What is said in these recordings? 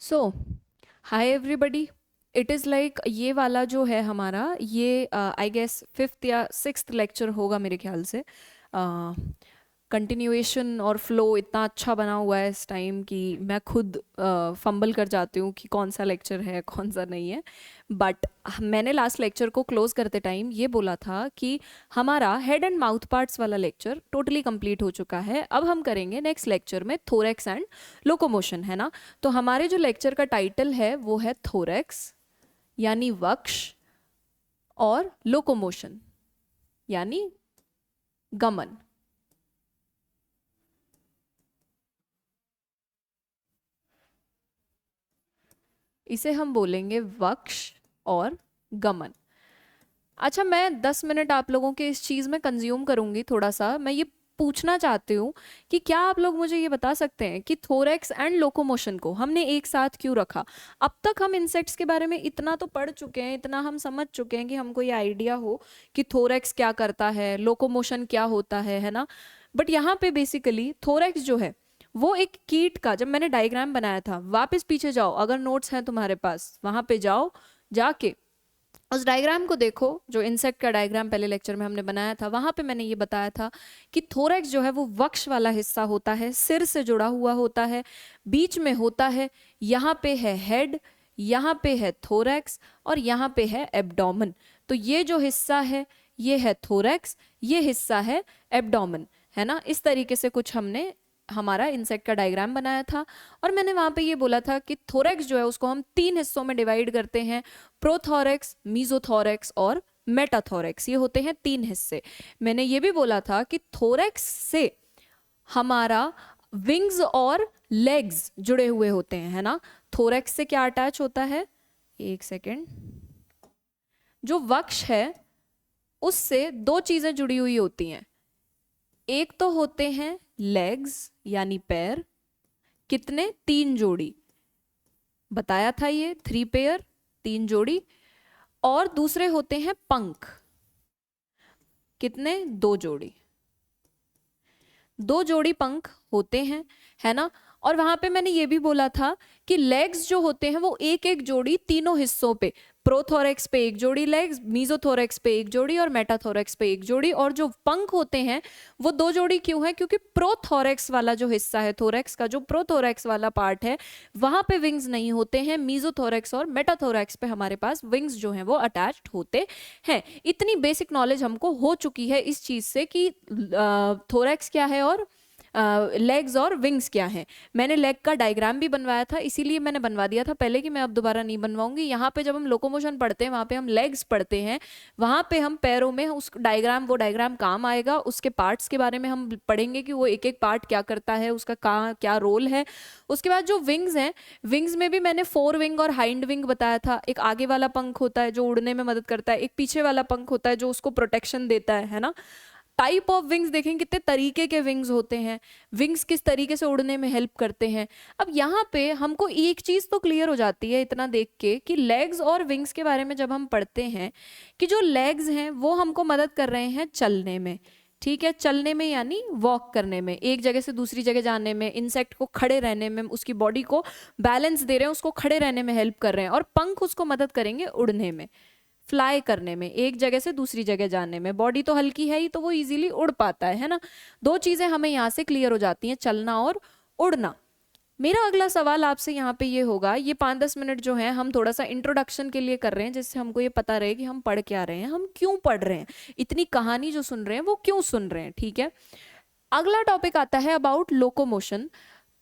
So hi everybody. It is like ये वाला जो है हमारा ये आई गेस फिफ्थ या सिक्स्थ लेक्चर होगा मेरे ख्याल से। कंटिन्यूएशन और फ्लो इतना अच्छा बना हुआ है इस टाइम कि मैं खुद फंबल कर जाती हूँ कि कौन सा लेक्चर है कौन सा नहीं है। बट मैंने लास्ट लेक्चर को क्लोज करते टाइम ये बोला था कि हमारा हेड एंड माउथ पार्ट्स वाला लेक्चर टोटली कंप्लीट हो चुका है। अब हम करेंगे नेक्स्ट लेक्चर में थोरैक्स एंड लोकोमोशन, है ना। तो हमारे जो लेक्चर का टाइटल है वो है थोरैक्स यानी वक्ष और लोकोमोशन यानी गमन। इसे हम बोलेंगे वक्ष और गमन। अच्छा, मैं 10 मिनट आप लोगों के इस चीज़ में कंज्यूम करूंगी। थोड़ा सा मैं ये पूछना चाहती हूँ कि क्या आप लोग मुझे ये बता सकते हैं कि थोरैक्स एंड लोकोमोशन को हमने एक साथ क्यों रखा। अब तक हम इंसेक्ट्स के बारे में इतना तो पढ़ चुके हैं, इतना हम समझ चुके हैं कि हमको ये आइडिया हो कि थोरैक्स क्या करता है, लोकोमोशन क्या होता है ना। बट यहाँ पे बेसिकली थोरैक्स जो है वो एक कीट का, जब मैंने डायग्राम बनाया था, वापस पीछे जाओ, अगर नोट्स हैं तुम्हारे पास वहां पे जाओ, जाके उस डायग्राम को देखो जो इंसेक्ट का डायग्राम पहले लेक्चर में हमने बनाया था। वहां पे मैंने ये बताया था कि थोरैक्स जो है वो वक्ष वाला हिस्सा होता है, सिर से जुड़ा हुआ होता है, बीच में होता है, यहाँ पे है हेड, यहाँ पे है थोरैक्स और यहाँ पे है एब्डोमेन। तो ये जो हिस्सा है ये है थोरैक्स, ये हिस्सा है एब्डोमेन, है ना। इस तरीके से कुछ हमने हमारा इंसेक्ट का डायग्राम बनाया था। और मैंने वहां पे ये बोला था कि थोरैक्स जो है उसको हम 3 हिस्सों में डिवाइड करते हैं, प्रोथोरैक्स, मीजोथोरैक्स और मेटाथोरैक्स। ये होते हैं 3 हिस्से। मैंने ये भी बोला था कि थोरैक्स से हमारा विंग्स और लेग्स जुड़े हुए होते हैं, है ना। थोरैक्स से क्या अटैच होता है, एक सेकेंड, जो वक्ष है उससे दो चीजें जुड़ी हुई होती हैं। एक तो होते हैं लेग्स यानी पैर, कितने, 3 जोड़ी, बताया था ये 3 पेयर, 3 जोड़ी। और दूसरे होते हैं पंख, कितने, 2 जोड़ी, 2 जोड़ी पंख होते हैं, है ना। और वहां पे मैंने ये भी बोला था कि लेग्स जो होते हैं वो एक एक जोड़ी तीनों हिस्सों पे, प्रोथोरैक्स पे 1 जोड़ी लेग्स, मीजोथोरैक्स पे 1 जोड़ी और मेटाथोरैक्स पे 1 जोड़ी। और जो पंख होते हैं वो 2 जोड़ी क्यों है, क्योंकि प्रोथोरैक्स वाला जो हिस्सा है थोरैक्स का, जो प्रोथोरैक्स वाला पार्ट है वहां पे विंग्स नहीं होते हैं। मीजोथोरैक्स और मेटाथोरैक्स पे हमारे पास विंग्स जो हैं वो अटैच्ड होते हैं। इतनी बेसिक नॉलेज हमको हो चुकी है इस चीज से कि थोरैक्स क्या है और लेग्स और विंग्स क्या हैं। मैंने लेग का डायग्राम भी बनवाया था, इसीलिए मैंने बनवा दिया था पहले कि मैं अब दोबारा नहीं बनवाऊंगी। यहाँ पे जब हम लोकोमोशन पढ़ते हैं वहाँ पे हम लेग्स पढ़ते हैं, वहाँ पे हम पैरों में उस डायग्राम, वो डायग्राम काम आएगा। उसके पार्ट्स के बारे में हम पढ़ेंगे कि वो एक एक पार्ट क्या करता है, उसका क्या रोल है। उसके बाद जो विंग्स हैं, विंग्स में भी मैंने फोर विंग और हाइंड विंग बताया था। एक आगे वाला पंख होता है जो उड़ने में मदद करता है, एक पीछे वाला पंख होता है जो उसको प्रोटेक्शन देता है ना। टाइप ऑफ विंग्स देखें, कितने तरीके के विंग्स होते हैं, विंग्स किस तरीके से उड़ने में हेल्प करते हैं। अब यहाँ पे हमको एक चीज तो क्लियर हो जाती है इतना देख के कि लेग्स और विंग्स के बारे में जब हम पढ़ते हैं कि जो लेग्स हैं वो हमको मदद कर रहे हैं चलने में, ठीक है, चलने में यानी वॉक करने में, एक जगह से दूसरी जगह जाने में, इंसेक्ट को खड़े रहने में, उसकी बॉडी को बैलेंस दे रहे हैं, उसको खड़े रहने में हेल्प कर रहे हैं। और पंख उसको मदद करेंगे उड़ने में, फ्लाई करने में, एक जगह से दूसरी जगह जाने में। बॉडी तो हल्की है ही तो वो इजीली उड़ पाता है ना। दो चीजें हमें यहाँ से क्लियर हो जाती हैं, चलना और उड़ना। मेरा अगला सवाल आपसे यहाँ पे ये होगा, ये 5-10 मिनट जो है हम थोड़ा सा इंट्रोडक्शन के लिए कर रहे हैं, जिससे हमको ये पता रहे कि हम पढ़ क्या रहे हैं, हम क्यों पढ़ रहे हैं, इतनी कहानी जो सुन रहे हैं वो क्यों सुन रहे हैं, ठीक है। अगला टॉपिक आता है अबाउट लोकोमोशन।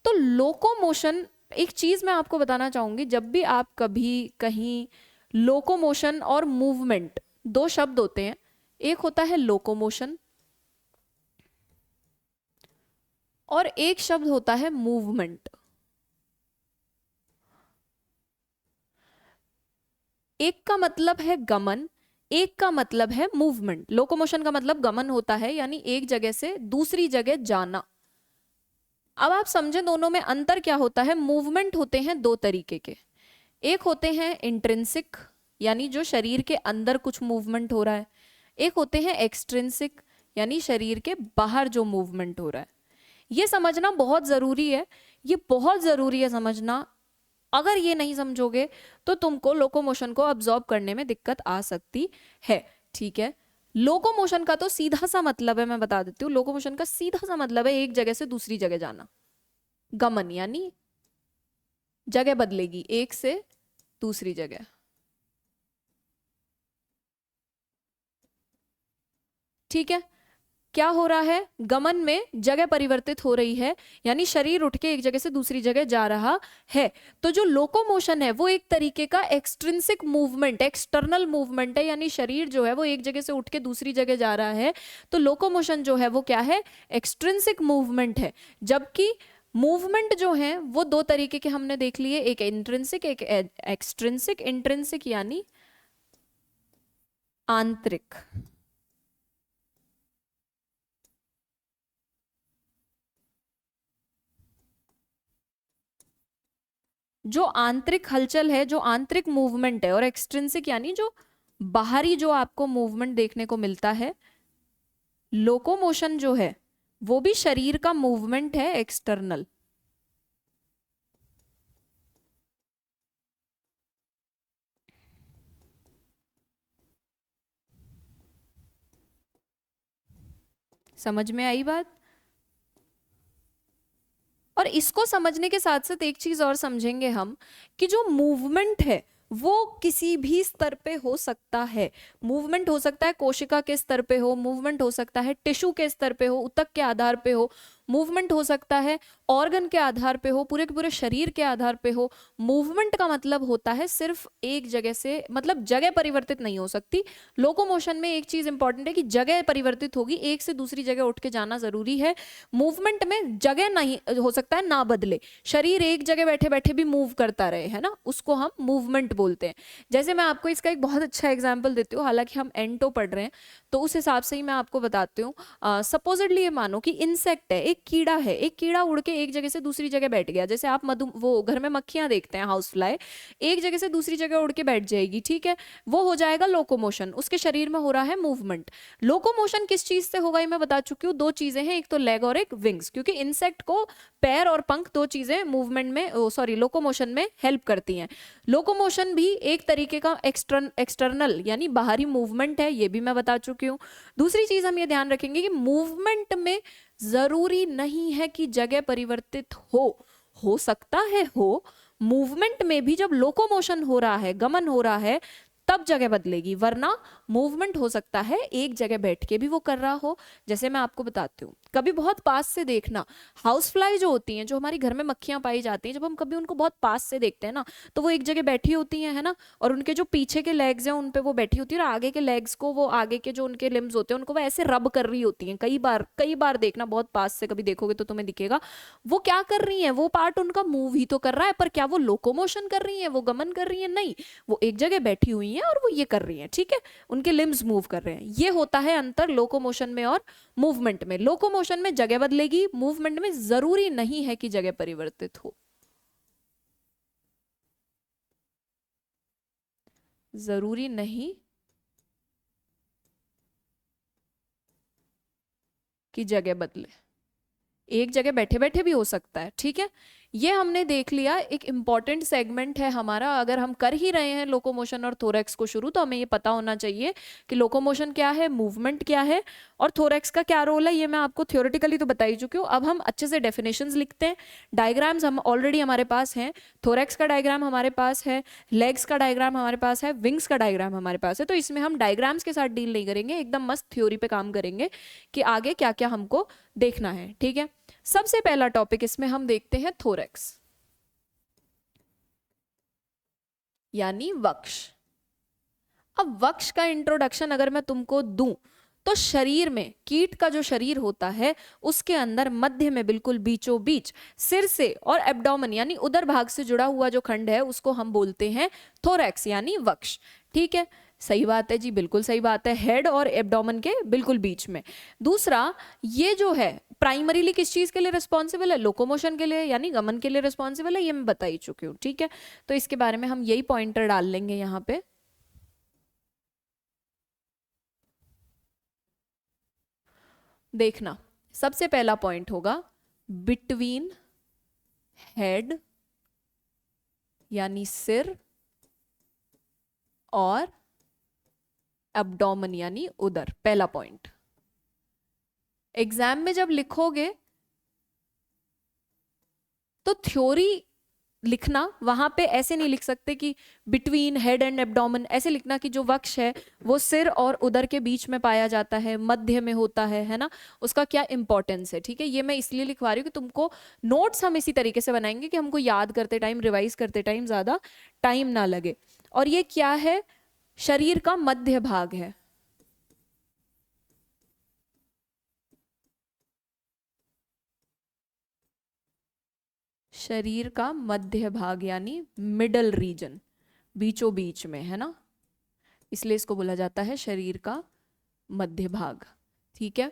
तो लोकोमोशन, एक चीज मैं आपको बताना चाहूंगी, जब भी आप कभी कहीं, लोकोमोशन और मूवमेंट 2 शब्द होते हैं, एक होता है लोकोमोशन और एक शब्द होता है मूवमेंट। एक का मतलब है गमन, एक का मतलब है मूवमेंट। लोकोमोशन का मतलब गमन होता है यानी एक जगह से दूसरी जगह जाना। अब आप समझें दोनों में अंतर क्या होता है। मूवमेंट होते हैं 2 तरीके के, एक होते हैं इंट्रिंसिक यानी जो शरीर के अंदर कुछ मूवमेंट हो रहा है, एक होते हैं एक्सट्रिंसिक यानी शरीर के बाहर जो मूवमेंट हो रहा है। ये समझना बहुत जरूरी है, ये बहुत जरूरी है समझना। अगर ये नहीं समझोगे तो तुमको लोकोमोशन को अब्जॉर्ब करने में दिक्कत आ सकती है, ठीक है। लोकोमोशन का तो सीधा सा मतलब है, मैं बता देती हूँ, लोकोमोशन का सीधा सा मतलब है एक जगह से दूसरी जगह जाना। गमन यानी जगह बदलेगी एक से दूसरी जगह। ठीक है, क्या हो रहा है, गमन में जगह परिवर्तित हो रही है, यानी शरीर उठ के एक जगह से दूसरी जगह जा रहा है। तो जो लोकोमोशन है वो एक तरीके का एक्सट्रिंसिक मूवमेंट, एक्सटर्नल मूवमेंट है, यानी शरीर जो है वो एक जगह से उठ के दूसरी जगह जा रहा है। तो लोकोमोशन जो है वो क्या है, एक्सट्रिंसिक मूवमेंट है। जबकि मूवमेंट जो है वो दो तरीके के हमने देख लिए, एक इंट्रिंसिक एक एक्सट्रिंसिक। इंट्रिंसिक यानी आंतरिक, जो आंतरिक हलचल है, जो आंतरिक मूवमेंट है। और एक्सट्रिंसिक यानी जो बाहरी जो आपको मूवमेंट देखने को मिलता है। लोकोमोशन जो है वो भी शरीर का मूवमेंट है, एक्सटर्नल। समझ में आई बात। और इसको समझने के साथ साथ एक चीज और समझेंगे हम, कि जो मूवमेंट है वो किसी भी स्तर पे हो सकता है। मूवमेंट हो सकता है कोशिका के स्तर पे हो, मूवमेंट हो सकता है टिश्यू के स्तर पे हो, ऊतक के आधार पे हो, मूवमेंट हो सकता है ऑर्गन के आधार पे हो, पूरे के पूरे शरीर के आधार पे हो। मूवमेंट का मतलब होता है सिर्फ एक जगह से, मतलब जगह परिवर्तित नहीं हो सकती। लोकोमोशन में एक चीज इंपॉर्टेंट है कि जगह परिवर्तित होगी, एक से दूसरी जगह उठ के जाना जरूरी है। मूवमेंट में जगह नहीं हो सकता है ना बदले, शरीर एक जगह बैठे बैठे भी मूव करता रहे, है ना, उसको हम मूवमेंट बोलते हैं। जैसे मैं आपको इसका एक बहुत अच्छा एग्जाम्पल देती हूँ, हालांकि हम एंटो पढ़ रहे हैं तो उस हिसाब से ही मैं आपको बताती हूँ। सपोजिटली ये मानो कि इंसेक्ट है, एक कीड़ा है, एक कीड़ा उड़ के एक जगह से दूसरी जगह बैठ गया। जैसे आप मधु वो घर में मक्खियां देखते हैं, हाउस फ्लाई, एक जगह से दूसरी जगह उड़ के बैठ जाएगी, ठीक है, वो हो जाएगा लोकोमोशन, उसके शरीर में हो रहा है मूवमेंट। लोकोमोशन किस चीज से होगा ये मैं बता चुकी हूँ, दो चीजें हैं, एक तो लेग और एक विंग्स, क्योंकि इंसेक्ट को पैर और पंख दो चीजें मूवमेंट में, सॉरी, लोकोमोशन में हेल्प करती हैं। लोकोमोशन भी एक तरीके का एक्सटर्नल यानी बाहरी मूवमेंट है, ये भी मैं बता चुकी हूँ। दूसरी चीज हम ये ध्यान रखेंगे कि मूवमेंट में जरूरी नहीं है कि जगह परिवर्तित हो सकता है हो। मूवमेंट में भी जब लोकोमोशन हो रहा है, गमन हो रहा है, तब जगह बदलेगी, वरना मूवमेंट हो सकता है एक जगह बैठ के भी वो कर रहा हो। जैसे मैं आपको बताती हूँ, कभी बहुत पास से देखना, हाउस फ्लाई जो होती हैं, जो हमारी घर में मक्खियां पाई जाती हैं, जब हम कभी उनको बहुत पास से देखते हैं ना, तो वो एक जगह बैठी होती हैं, है ना, और उनके जो पीछे के लेग्स हैं उन पे वो बैठी होती है, और आगे के लेग्स को, वो आगे के जो उनके लिम्स होते हैं उनको वो ऐसे रब कर रही होती हैं। कई बार देखना, बहुत पास से कभी देखोगे तो तुम्हें दिखेगा वो क्या कर रही है, वो पार्ट उनका मूव ही तो कर रहा है, पर क्या वो लोकोमोशन कर रही है, वो गमन कर रही है? नहीं, वो एक जगह बैठी हुई है और वो ये कर रही है, ठीक है, उनके लिम्स मूव कर रहे हैं। ये होता है अंतर लोकोमोशन में और मूवमेंट में। लोकोमोशन में जगह बदलेगी, मूवमेंट में जरूरी नहीं है कि जगह परिवर्तित हो, जरूरी नहीं कि जगह बदले, एक जगह बैठे बैठे भी हो सकता है, ठीक है। ये हमने देख लिया, एक इंपॉर्टेंट सेगमेंट है हमारा। अगर हम कर ही रहे हैं लोकोमोशन और थोरैक्स को शुरू, तो हमें ये पता होना चाहिए कि लोकोमोशन क्या है, मूवमेंट क्या है, और थोरैक्स का क्या रोल है। ये मैं आपको थ्योरेटिकली तो बता ही चुकी हूँ। अब हम अच्छे से डेफिनेशंस लिखते हैं। डायग्राम्स हम ऑलरेडी हमारे पास हैं, थोरैक्स का डायग्राम हमारे पास है, लेग्स का डायग्राम हमारे पास है, विंग्स का डायग्राम हमारे पास है। तो इसमें हम डायग्राम्स के साथ डील नहीं करेंगे, एकदम मस्त थ्योरी पे काम करेंगे कि आगे क्या क्या हमको देखना है, ठीक है। सबसे पहला टॉपिक इसमें हम देखते हैं थोरैक्स यानी वक्ष। अब वक्ष का इंट्रोडक्शन अगर मैं तुमको दूं, तो शरीर में, कीट का जो शरीर होता है उसके अंदर मध्य में बिल्कुल बीचों बीच सिर से और एब्डोमेन यानी उदर भाग से जुड़ा हुआ जो खंड है उसको हम बोलते हैं थोरैक्स यानी वक्ष, ठीक है। सही बात है जी, बिल्कुल सही बात है, हेड और एब्डोमेन के बिल्कुल बीच में। दूसरा, ये जो है प्राइमरीली किस चीज के लिए रिस्पॉन्सिबल है, लोकोमोशन के लिए यानी गमन के लिए रिस्पॉन्सिबल है, ये मैं बता ही चुकी हूँ, ठीक है। तो इसके बारे में हम यही पॉइंटर डाल लेंगे यहाँ पे। देखना, सबसे पहला पॉइंट होगा बिटवीन हेड यानी सिर और एब्डोमेन यानी उदर। पहला पॉइंट एग्जाम में जब लिखोगे तो थ्योरी लिखना, वहां पे ऐसे नहीं लिख सकते कि बिटवीन हेड एंड एब्डोमेन, ऐसे लिखना कि जो वक्ष है वो सिर और उदर के बीच में पाया जाता है, मध्य में होता है ना, उसका क्या इंपॉर्टेंस है। ठीक है, ये मैं इसलिए लिखवा रही हूँ कि तुमको नोट्स हम इसी तरीके से बनाएंगे कि हमको याद करते टाइम, रिवाइज करते टाइम ज्यादा टाइम ना लगे। और ये क्या है, शरीर का मध्य भाग है। शरीर का मध्य भाग यानी मिडल रीजन, बीचों बीच में है ना, इसलिए इसको बोला जाता है शरीर का मध्य भाग। ठीक है,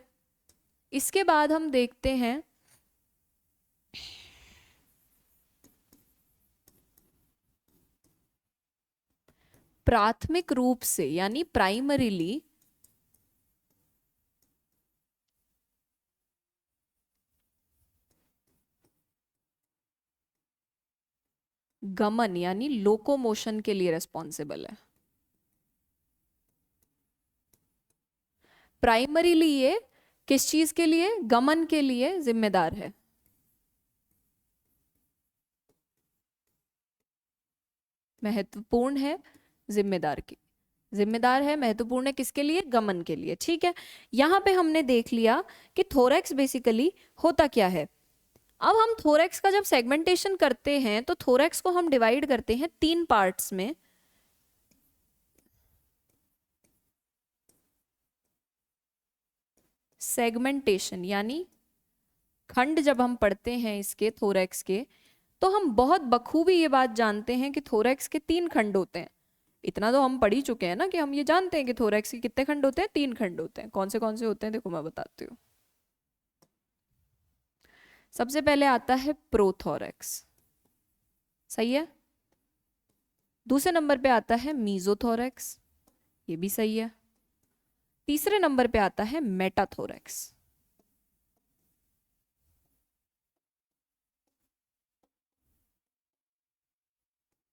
इसके बाद हम देखते हैं प्राथमिक रूप से यानी प्राइमरीली गमन यानी लोकोमोशन के लिए रेस्पॉन्सिबल है। प्राइमरीली ये किस चीज के लिए, गमन के लिए जिम्मेदार है। महत्वपूर्ण है, जिम्मेदार की, जिम्मेदार है, महत्वपूर्ण है किसके लिए, गमन के लिए। ठीक है, यहां पे हमने देख लिया कि थोरैक्स बेसिकली होता क्या है। अब हम थोरैक्स का जब सेगमेंटेशन करते हैं तो थोरैक्स को हम डिवाइड करते हैं 3 पार्ट्स में। सेगमेंटेशन यानी खंड जब हम पढ़ते हैं इसके थोरैक्स के, तो हम बहुत बखूबी ये बात जानते हैं कि थोरैक्स के 3 खंड होते हैं। इतना तो हम पढ़ ही चुके हैं ना कि हम ये जानते हैं कि थोरैक्स के कितने खंड होते हैं, 3 खंड होते हैं। कौन से होते हैं देखो मैं बताती हूँ। सबसे पहले आता है प्रोथोरैक्स, सही है। दूसरे नंबर पे आता है मीजोथोरैक्स, ये भी सही है। तीसरे नंबर पे आता है मेटाथोरैक्स,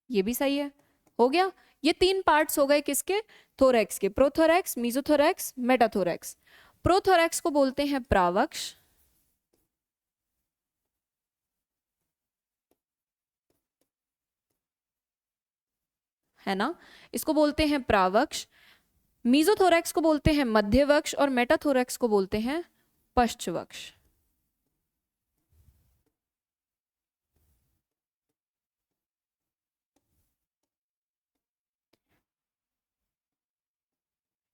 ये भी सही है। हो गया, ये 3 पार्ट्स हो गए किसके, थोरैक्स के। Prothorax, mesothorax, metathorax. प्रोथोरैक्स को बोलते हैं प्रावक्ष, है ना, इसको बोलते हैं प्रावक्ष। मीजोथोरैक्स को बोलते हैं मध्यवक्ष और मेटाथोरैक्स को बोलते हैं पश्चवक्ष।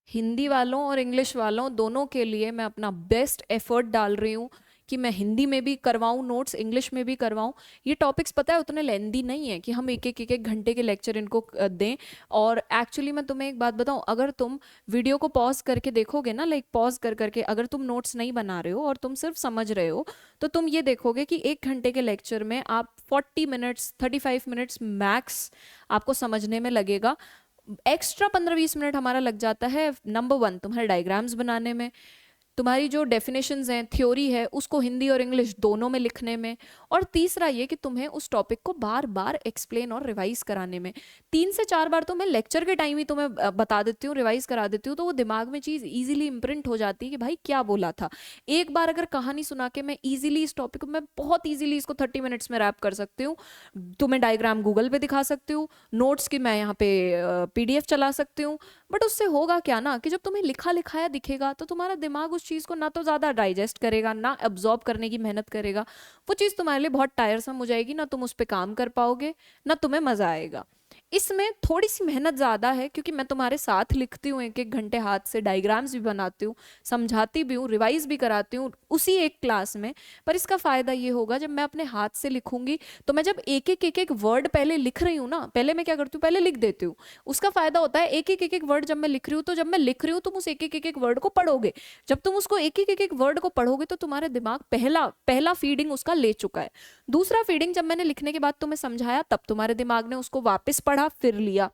हिंदी वालों और इंग्लिश वालों दोनों के लिए मैं अपना बेस्ट एफर्ट डाल रही हूँ कि मैं हिंदी में भी करवाऊँ नोट्स, इंग्लिश में भी करवाऊँ। ये टॉपिक्स पता है उतने लेंदी नहीं है कि हम एक घंटे के लेक्चर इनको दें। और एक्चुअली मैं तुम्हें एक बात बताऊँ, अगर तुम वीडियो को पॉज करके देखोगे ना, लाइक पॉज कर करके, अगर तुम नोट्स नहीं बना रहे हो और तुम सिर्फ समझ रहे हो, तो तुम ये देखोगे कि 1 घंटे के लेक्चर में आप 40 मिनट्स 35 मिनट्स मैक्स आपको समझने में लगेगा। एक्स्ट्रा 15-20 मिनट हमारा लग जाता है नंबर 1 तुम्हारे डायग्राम्स बनाने में, तुम्हारी जो डेफिनेशंस हैं, थ्योरी है, उसको हिंदी और इंग्लिश दोनों में लिखने में, और तीसरा ये कि तुम्हें उस टॉपिक को बार बार एक्सप्लेन और रिवाइज कराने में। 3 से 4 बार तो मैं लेक्चर के टाइम ही तुम्हें बता देती हूँ, रिवाइज करा देती हूँ, तो वो दिमाग में चीज़ ईजिली इम्प्रिंट हो जाती है कि भाई क्या बोला था। एक बार अगर कहानी सुना के मैं ईजिली इस टॉपिक को, मैं बहुत ईजिली इसको 30 मिनट्स में रैप कर सकती हूँ। तुम्हें डायग्राम गूगल पे दिखा सकती हूँ, नोट्स की मैं यहाँ पे PDF चला सकती हूँ। बट उससे होगा क्या ना कि जब तुम्हें लिखा लिखाया दिखेगा तो तुम्हारा दिमाग उस चीज़ को ना तो ज़्यादा डाइजेस्ट करेगा, ना एब्जॉर्ब करने की मेहनत करेगा। वो चीज़ तुम्हारे लिए बहुत टायरसम हो जाएगी, ना तुम उस पर काम कर पाओगे, ना तुम्हें मज़ा आएगा। इसमें थोड़ी सी मेहनत ज़्यादा है क्योंकि मैं तुम्हारे साथ लिखती हूँ, 1-1 घंटे हाथ से डायग्राम्स भी बनाती हूँ, समझाती भी हूँ, रिवाइज भी कराती हूँ उसी एक क्लास में। पर इसका फ़ायदा ये होगा जब मैं अपने हाथ से लिखूंगी तो मैं जब एक एक वर्ड पहले लिख रही हूँ ना, पहले मैं क्या करती हूँ, पहले लिख देती हूँ। उसका फ़ायदा होता है एक एक वर्ड जब मैं लिख रही हूँ, तो जब मैं लिख रही हूँ तुम उस एक एक वर्ड को पढ़ोगे। जब तुम उसको एक वर्ड को पढ़ोगे तो तुम्हारे दिमाग पहला फीडिंग उसका ले चुका है। दूसरा फीडिंग जब मैंने लिखने के बाद तुम्हें समझाया तब तुम्हारे दिमाग ने उसको वापस पढ़ा, फिर लिया।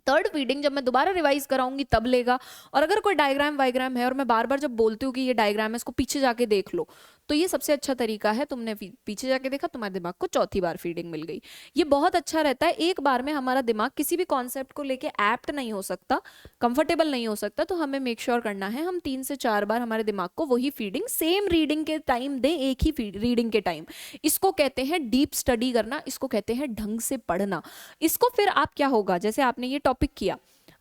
थर्ड फीडिंग जब मैं दोबारा रिवाइज कराऊंगी तब लेगा। और अगर कोई डायग्राम वायग्राम है और मैं बार बार जब बोलती हूँ कि ये डायग्राम है इसको पीछे जाके देख लो, तो ये सबसे अच्छा तरीका है। तुमने पीछे जाके देखा, तुम्हारे दिमाग को चौथी बार फीडिंग मिल गई। ये बहुत अच्छा रहता है। एक बार में हमारा दिमाग किसी भी कॉन्सेप्ट को लेके एप्ट नहीं हो सकता, कंफर्टेबल नहीं हो सकता, तो हमें मेक श्योर करना है हम 3 से 4 बार हमारे दिमाग को वही फीडिंग सेम रीडिंग के टाइम दे, एक ही रीडिंग के टाइम। इसको कहते हैं डीप स्टडी करना, इसको कहते हैं ढंग से पढ़ना। इसको फिर आप क्या होगा, जैसे आपने ये टॉपिक किया,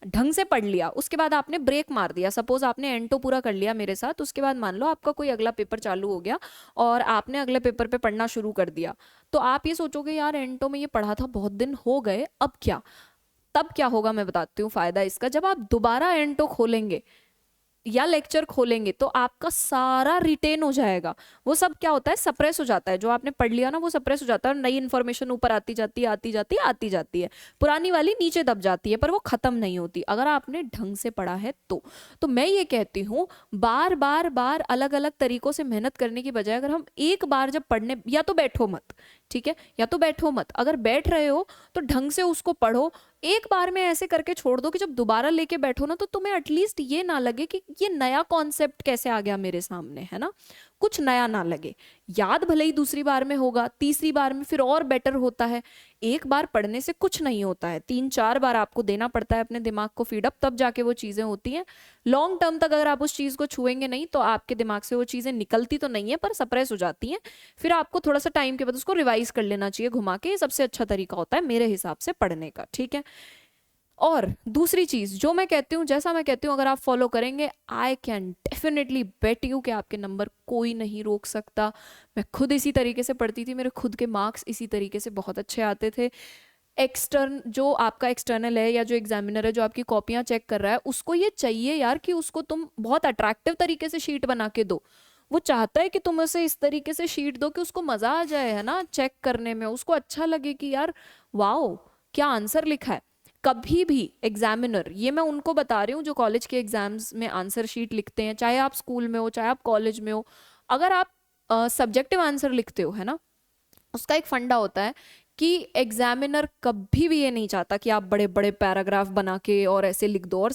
ढंग से पढ़ लिया, उसके बाद आपने ब्रेक मार दिया, सपोज आपने एंटो पूरा कर लिया मेरे साथ, उसके बाद मान लो आपका कोई अगला पेपर चालू हो गया और आपने अगले पेपर पे पढ़ना शुरू कर दिया, तो आप ये सोचोगे यार एंटो में ये पढ़ा था, बहुत दिन हो गए, अब क्या। तब क्या होगा मैं बताती हूँ फायदा इसका। जब आप दोबारा एंटो खोलेंगे या लेक्चर खोलेंगे तो आपका सारा रिटेन हो जाएगा। वो सब क्या होता है, सप्रेस हो जाता है, जो आपने पढ़ लिया ना वो सप्रेस हो जाता है, और नई इन्फॉर्मेशन ऊपर आती जाती है, आती जाती है, आती जाती है, पुरानी वाली नीचे दब जाती है, पर वो खत्म नहीं होती अगर आपने ढंग से पढ़ा है तो मैं ये कहती हूँ बार बार बार अलग अलग तरीकों से मेहनत करने की बजाय अगर हम एक बार जब पढ़ने, या तो बैठो मत, ठीक है, या तो बैठो मत, अगर बैठ रहे हो तो ढंग से उसको पढ़ो। एक बार में ऐसे करके छोड़ दो कि जब दोबारा लेके बैठो ना तो तुम्हें एटलीस्ट ये ना लगे कि ये नया कॉन्सेप्ट कैसे आ गया मेरे सामने, है ना, कुछ नया ना लगे। याद भले ही दूसरी बार में होगा, तीसरी बार में फिर और बेटर होता है। एक बार पढ़ने से कुछ नहीं होता है, 3-4 बार आपको देना पड़ता है अपने दिमाग को फीडअप, तब जाके वो चीजें होती हैं। लॉन्ग टर्म तक अगर आप उस चीज को छुएंगे नहीं तो आपके दिमाग से वो चीजें निकलती तो नहीं है पर सप्रेस हो जाती हैं। फिर आपको थोड़ा सा टाइम के बाद उसको रिवाइज कर लेना चाहिए घुमा के। ये सबसे अच्छा तरीका होता है मेरे हिसाब से पढ़ने का, ठीक है। और दूसरी चीज जो मैं कहती हूँ, जैसा मैं कहती हूँ अगर आप फॉलो करेंगे, I can definitely bet you कि आपके नंबर कोई नहीं रोक सकता। मैं खुद इसी तरीके से पढ़ती थी, मेरे खुद के मार्क्स इसी तरीके से बहुत अच्छे आते थे। जो आपका एक्सटर्नल है या जो एग्जामिनर है जो आपकी कॉपियां चेक कर रहा है, उसको ये चाहिए यार कि उसको तुम बहुत अट्रैक्टिव तरीके से शीट बना के दो। वो चाहता है कि तुम उसे इस तरीके से शीट दो कि उसको मजा आ जाए, है ना, चेक करने में, उसको अच्छा लगे कि यार वाओ क्या आंसर लिखा है। कभी भी एग्जामिनर, ये मैं उनको बता रही हूँ जो कॉलेज के एग्जाम्स में आंसर शीट लिखते हैं, चाहे आप स्कूल में हो चाहे आप कॉलेज में हो, अगर आप सब्जेक्टिव आंसर लिखते हो, है ना, उसका एक फंडा होता है कि एग्जामिनर कभी भी ये नहीं चाहता कि आप बड़े बड़े पैराग्राफ बना के और ऐसे लिख दो। और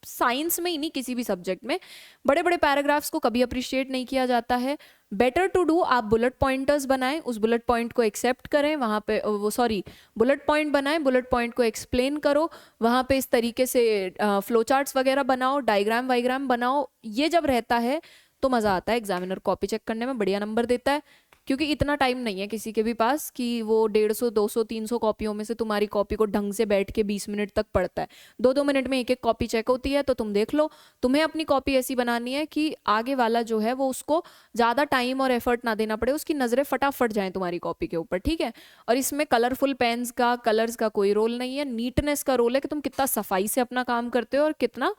साइंस में ही नहीं, किसी भी सब्जेक्ट में बड़े बड़े पैराग्राफ्स को कभी अप्रिशिएट नहीं किया जाता है। बेटर टू डू आप बुलेट पॉइंटर्स बनाएं, उस बुलेट पॉइंट को एक्सेप्ट करें, वहां पे वो सॉरी बुलेट पॉइंट बनाएं, बुलेट पॉइंट को एक्सप्लेन करो, वहां पे इस तरीके से फ्लो चार्ट्स वगैरह बनाओ, डायग्राम वाइग्राम बनाओ। ये जब रहता है तो मजा आता है, एग्जामिनर कॉपी चेक करने में बढ़िया नंबर देता है। क्योंकि इतना टाइम नहीं है किसी के भी पास कि वो 150 200 300 कॉपियों में से तुम्हारी कॉपी को ढंग से बैठ के 20 मिनट तक पढ़ता है। 2-2 मिनट में एक एक कॉपी चेक होती है। तो तुम देख लो, तुम्हें अपनी कॉपी ऐसी बनानी है कि आगे वाला जो है वो उसको ज्यादा टाइम और एफर्ट ना देना पड़े, उसकी नजरें फटाफट जाएं तुम्हारी कॉपी के ऊपर, ठीक है। और इसमें कलरफुल पेन्स का, कलर्स का कोई रोल नहीं है, नीटनेस का रोल है कि तुम कितना सफाई से अपना काम करते हो और कितना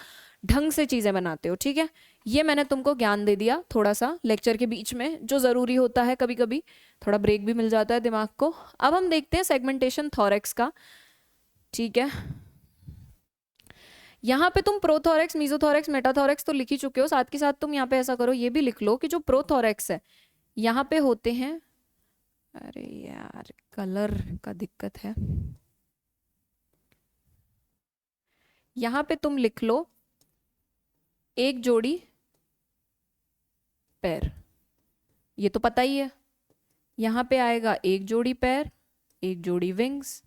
ढंग से चीजें बनाते हो, ठीक है। ये मैंने तुमको ज्ञान दे दिया थोड़ा सा लेक्चर के बीच में, जो जरूरी होता है, कभी कभी थोड़ा ब्रेक भी मिल जाता है दिमाग को। अब हम देखते हैं सेगमेंटेशन थॉरेक्स का, ठीक है। यहाँ पे तुम प्रोथोरेक्स, मीजोथोरेक्स, मेटाथोरेक्स तो लिख ही चुके हो, साथ के साथ तुम यहाँ पे ऐसा करो, ये भी लिख लो कि जो प्रोथोरेक्स है यहाँ पे होते हैं, अरे यार कलर का दिक्कत है, यहाँ पे तुम लिख लो एक जोड़ी पैर, ये तो पता ही है। यहाँ पे आएगा एक जोड़ी पैर, एक जोड़ी विंग्स,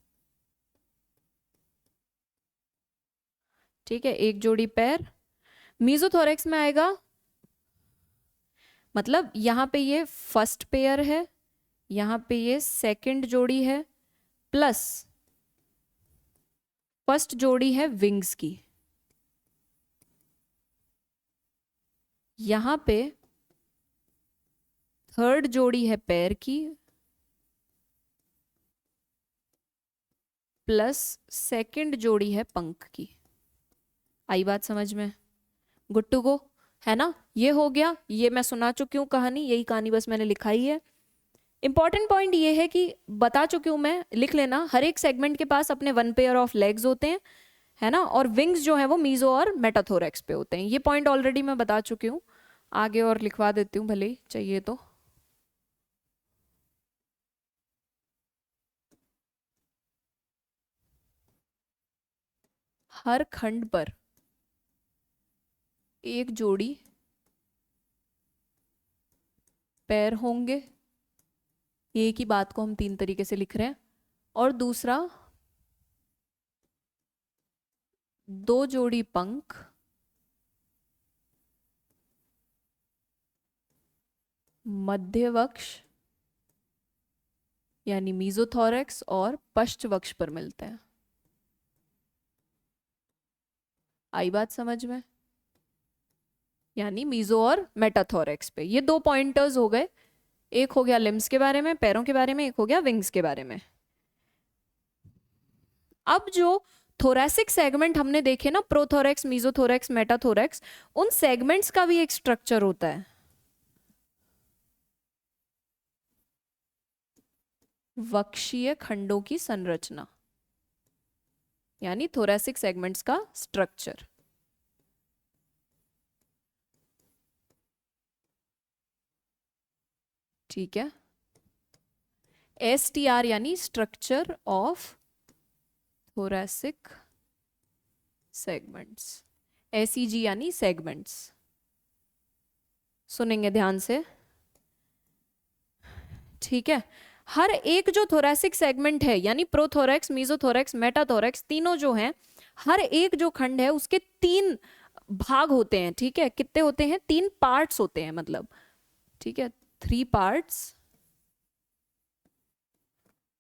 ठीक है, एक जोड़ी पैर। मीजोथोरेक्स में आएगा, मतलब यहाँ पे ये फर्स्ट पेयर है, यहाँ पे ये सेकंड जोड़ी है, प्लस फर्स्ट जोड़ी है विंग्स की, यहाँ पे थर्ड जोड़ी है पैर की, प्लस सेकंड जोड़ी है पंख की। आई बात समझ में? गुड टू गो, है ना। ये हो गया, ये मैं सुना चुकी हूँ कहानी, यही कहानी बस मैंने लिखाई है। इंपॉर्टेंट पॉइंट ये है कि बता चुकी हूँ मैं, लिख लेना, हर एक सेगमेंट के पास अपने 1 पेयर ऑफ लेग्स होते हैं, है ना, और विंग्स जो है वो मीजो और मेटाथोरेक्स पे होते हैं। ये पॉइंट ऑलरेडी मैं बता चुकी हूँ, आगे और लिखवा देती हूँ भले ही चाहिए तो। हर खंड पर एक जोड़ी पैर होंगे, एक ही बात को हम तीन तरीके से लिख रहे हैं। और दूसरा, दो जोड़ी पंख, मध्यवक्ष यानी मीजोथोरैक्स और पश्चवक्ष पर मिलते हैं। आई बात समझ में? यानी मीजो और मेटाथोरैक्स पे। ये दो पॉइंटर्स हो गए, एक हो गया लिम्स के बारे में, पैरों के बारे में, एक हो गया विंग्स के बारे में। अब जो थोरैसिक सेगमेंट हमने देखे ना, प्रोथोरैक्स, मीजोथोरैक्स, मेटाथोरैक्स, उन सेगमेंट्स का भी एक स्ट्रक्चर होता है। वक्षीय खंडों की संरचना यानी थोरैसिक सेगमेंट्स का स्ट्रक्चर। ठीक है, STR यानी structure of thoracic segments, SEG यानी सेगमेंट्स। सुनेंगे ध्यान से, ठीक है। हर एक जो थोरैसिक सेगमेंट है यानी प्रोथोरैक्स, मीजोथोरैक्स, मेटाथोरैक्स, तीनों जो हैं, हर एक जो खंड है उसके तीन भाग होते हैं। ठीक है, कितने होते हैं? तीन पार्ट्स होते हैं, मतलब, ठीक है, 3 parts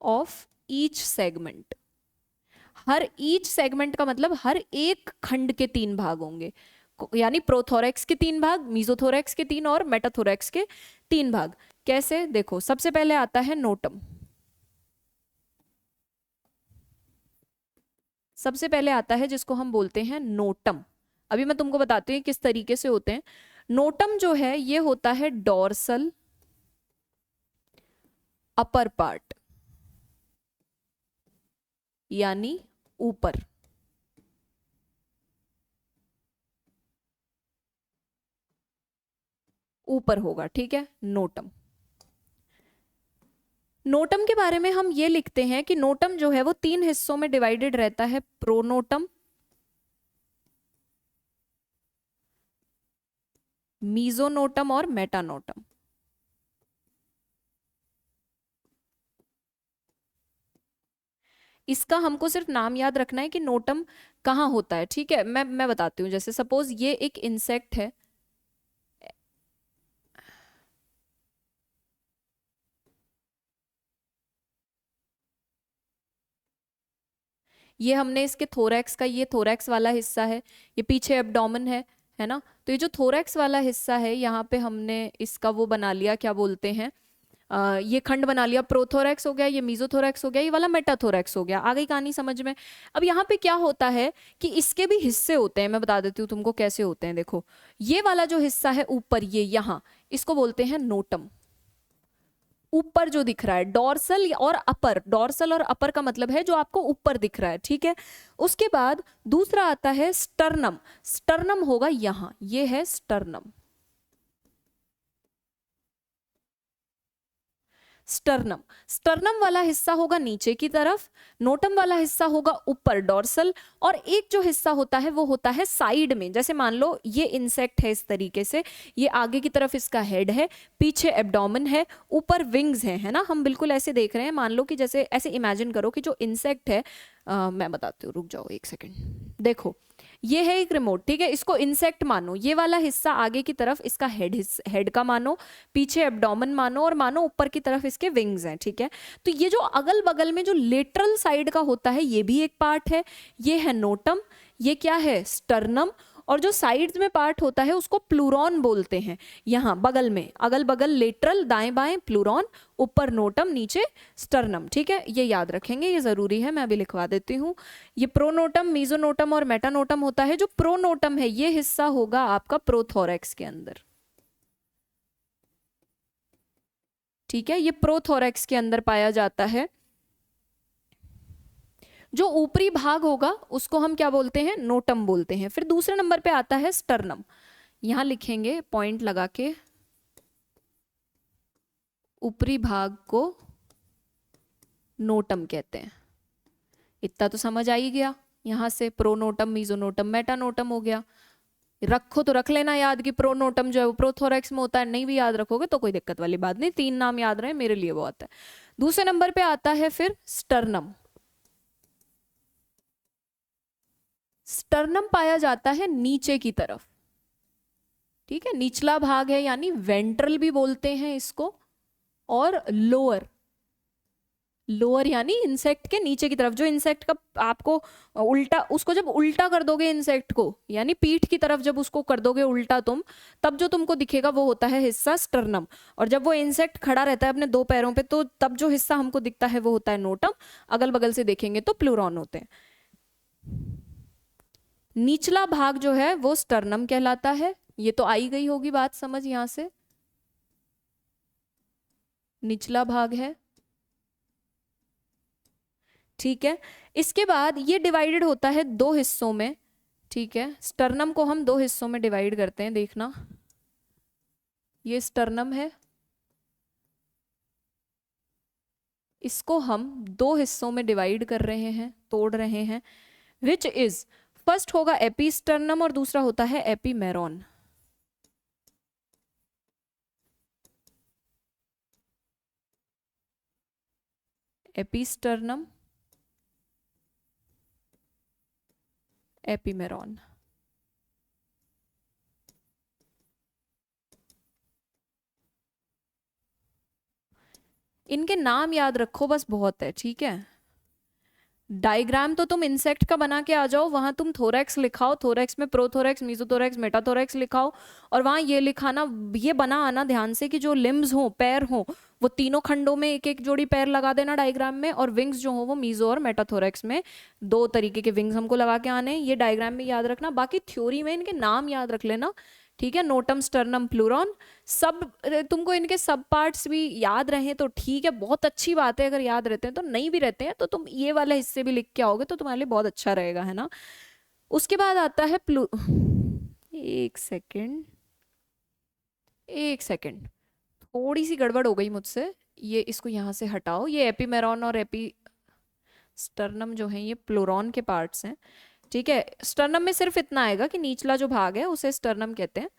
of each segment. Her each segment का मतलब हर एक खंड के 3 भाग होंगे, यानी प्रोथोरैक्स के 3 भाग, मीजोथोरैक्स के 3 और मेटाथोरैक्स के 3 भाग। कैसे? देखो, सबसे पहले आता है नोटम। सबसे पहले आता है जिसको हम बोलते हैं नोटम। अभी मैं तुमको बताती हूँ किस तरीके से होते हैं। नोटम जो है ये होता है डोर्सल अपर पार्ट यानी ऊपर। ऊपर होगा, ठीक है, नोटम। नोटम के बारे में हम ये लिखते हैं कि नोटम जो है वो 3 हिस्सों में डिवाइडेड रहता है, प्रोनोटम, मीजोनोटम और मेटानोटम। इसका हमको सिर्फ नाम याद रखना है कि नोटम कहाँ होता है। ठीक है, मैं बताती हूँ। जैसे सपोज ये एक इंसेक्ट है, ये हमने इसके थोरैक्स का, ये थोरैक्स वाला हिस्सा है, ये पीछे एब्डोमेन है ना। तो ये जो थोरैक्स वाला हिस्सा है, यहाँ पे हमने इसका वो बना लिया, क्या बोलते हैं, ये खंड बना लिया, प्रोथोरैक्स हो गया, ये मीजोथोरैक्स हो गया, ये वाला मेटाथोरैक्स हो गया। आ गई कहानी समझ में? अब यहाँ पे क्या होता है कि इसके भी हिस्से होते हैं, मैं बता देती हूँ तुमको कैसे होते हैं। देखो, ये वाला जो हिस्सा है ऊपर, ये यहाँ, इसको बोलते हैं नोटम। ऊपर जो दिख रहा है, डोर्सल और अपर, डोर्सल और अपर का मतलब है जो आपको ऊपर दिख रहा है। ठीक है, उसके बाद दूसरा आता है स्टर्नम। स्टर्नम होगा यहाँ, ये है स्टर्नम। स्टर्नम, स्टर्नम वाला हिस्सा होगा नीचे की तरफ, नोटम वाला हिस्सा होगा ऊपर, डोर्सल, और एक जो हिस्सा होता है वो होता है साइड में। जैसे मान लो ये इंसेक्ट है, इस तरीके से, ये आगे की तरफ इसका हेड है, पीछे एब्डोमेन है, ऊपर विंग्स है ना। हम बिल्कुल ऐसे देख रहे हैं, मान लो कि जैसे ऐसे इमेजिन करो कि जो इंसेक्ट है, मैं बताती हूँ, रुक जाओ एक सेकेंड। देखो, ये है एक रिमोट, ठीक है, इसको इंसेक्ट मानो, ये वाला हिस्सा आगे की तरफ इसका हेड का मानो, पीछे एब्डोमेन मानो, और मानो ऊपर की तरफ इसके विंग्स हैं। ठीक है, तो ये जो अगल बगल में जो लेटरल साइड का होता है, ये भी एक पार्ट है, ये है नोटम, ये क्या है, स्टर्नम, और जो साइड्स में पार्ट होता है उसको प्लूरॉन बोलते हैं। यहाँ बगल में, अगल बगल लेटरल, दाएं बाएं प्लूरॉन, ऊपर नोटम, नीचे स्टर्नम। ठीक है, ये याद रखेंगे, ये जरूरी है, मैं अभी लिखवा देती हूँ। ये प्रोनोटम, मीजोनोटम और मेटानोटम होता है। जो प्रोनोटम है ये हिस्सा होगा आपका प्रोथोरैक्स के अंदर। ठीक है, ये प्रोथोरैक्स के अंदर पाया जाता है। जो ऊपरी भाग होगा उसको हम क्या बोलते हैं, नोटम बोलते हैं। फिर दूसरे नंबर पे आता है स्टर्नम, यहां लिखेंगे पॉइंट लगा के, ऊपरी भाग को नोटम कहते हैं। इतना तो समझ आ ही गया। यहां से प्रोनोटम, मीजोनोटम, मेटानोटम हो गया। रखो तो रख लेना याद कि प्रोनोटम जो है वो प्रोथोरेक्स में होता है, नहीं भी याद रखोगे तो कोई दिक्कत वाली बात नहीं, 3 नाम याद रहे मेरे लिए बहुत है। दूसरे नंबर पे आता है फिर स्टर्नम। स्टर्नम पाया जाता है नीचे की तरफ, ठीक है, निचला भाग है यानी वेंट्रल भी बोलते हैं इसको, और लोअर, लोअर यानी इंसेक्ट के नीचे की तरफ, जो इंसेक्ट का आपको उल्टा, उसको जब उल्टा कर दोगे इंसेक्ट को, यानी पीठ की तरफ जब उसको कर दोगे उल्टा तुम, तब जो तुमको दिखेगा वो होता है हिस्सा स्टर्नम। और जब वो इंसेक्ट खड़ा रहता है अपने 2 पैरों पे, तो तब जो हिस्सा हमको दिखता है वो होता है नोटम। अगल बगल से देखेंगे तो प्लूरॉन होते हैं। निचला भाग जो है वो स्टर्नम कहलाता है। ये तो आई गई होगी बात समझ यहां से, निचला भाग है, ठीक है। इसके बाद ये डिवाइडेड होता है 2 हिस्सों में, ठीक है। स्टर्नम को हम 2 हिस्सों में डिवाइड करते हैं, देखना ये स्टर्नम है, इसको हम 2 हिस्सों में डिवाइड कर रहे हैं, तोड़ रहे हैं, विच इज, फर्स्ट होगा एपिस्टर्नम और दूसरा होता है एपीमेरॉन। एपिस्टर्नम, एपीमेरॉन। इनके नाम याद रखो बस, बहुत है, ठीक है। डायग्राम तो तुम इंसेक्ट का बना के आ जाओ, वहां तुम थोरैक्स लिखाओ, थोरैक्स में प्रोथोरैक्स, मीजोथोरैक्स, मेटाथोरैक्स लिखाओ, और वहां ये लिखाना, ये बना आना ध्यान से कि जो लिम्स हो, पैर हो, वो तीनों खंडों में एक एक जोड़ी पैर लगा देना डायग्राम में, और विंग्स जो हो वो मीजो और मेटाथोरैक्स में 2 तरीके के विंग्स हमको लगा के आने, ये डायग्राम में याद रखना। बाकी थ्योरी में इनके नाम याद रख लेना, ठीक है। नोटम, स्टर्नम, प्लूरॉन, सब तुमको इनके सब पार्ट्स भी याद रहे तो ठीक है, बहुत अच्छी बात है। अगर याद रहते हैं तो, नहीं भी रहते हैं तो तुम ये वाले हिस्से भी लिख के आओगे तो तुम्हारे लिए बहुत अच्छा रहेगा, है ना। उसके बाद आता है एक सेकेंड, एक सेकेंड, थोड़ी सी गड़बड़ हो गई मुझसे, ये इसको यहाँ से हटाओ। ये एपीमेरॉन और एपी स्टर्नम जो है ये प्लूरॉन के पार्ट्स हैं, ठीक है। स्टर्नम में सिर्फ इतना आएगा कि निचला जो भाग है उसे स्टर्नम कहते हैं।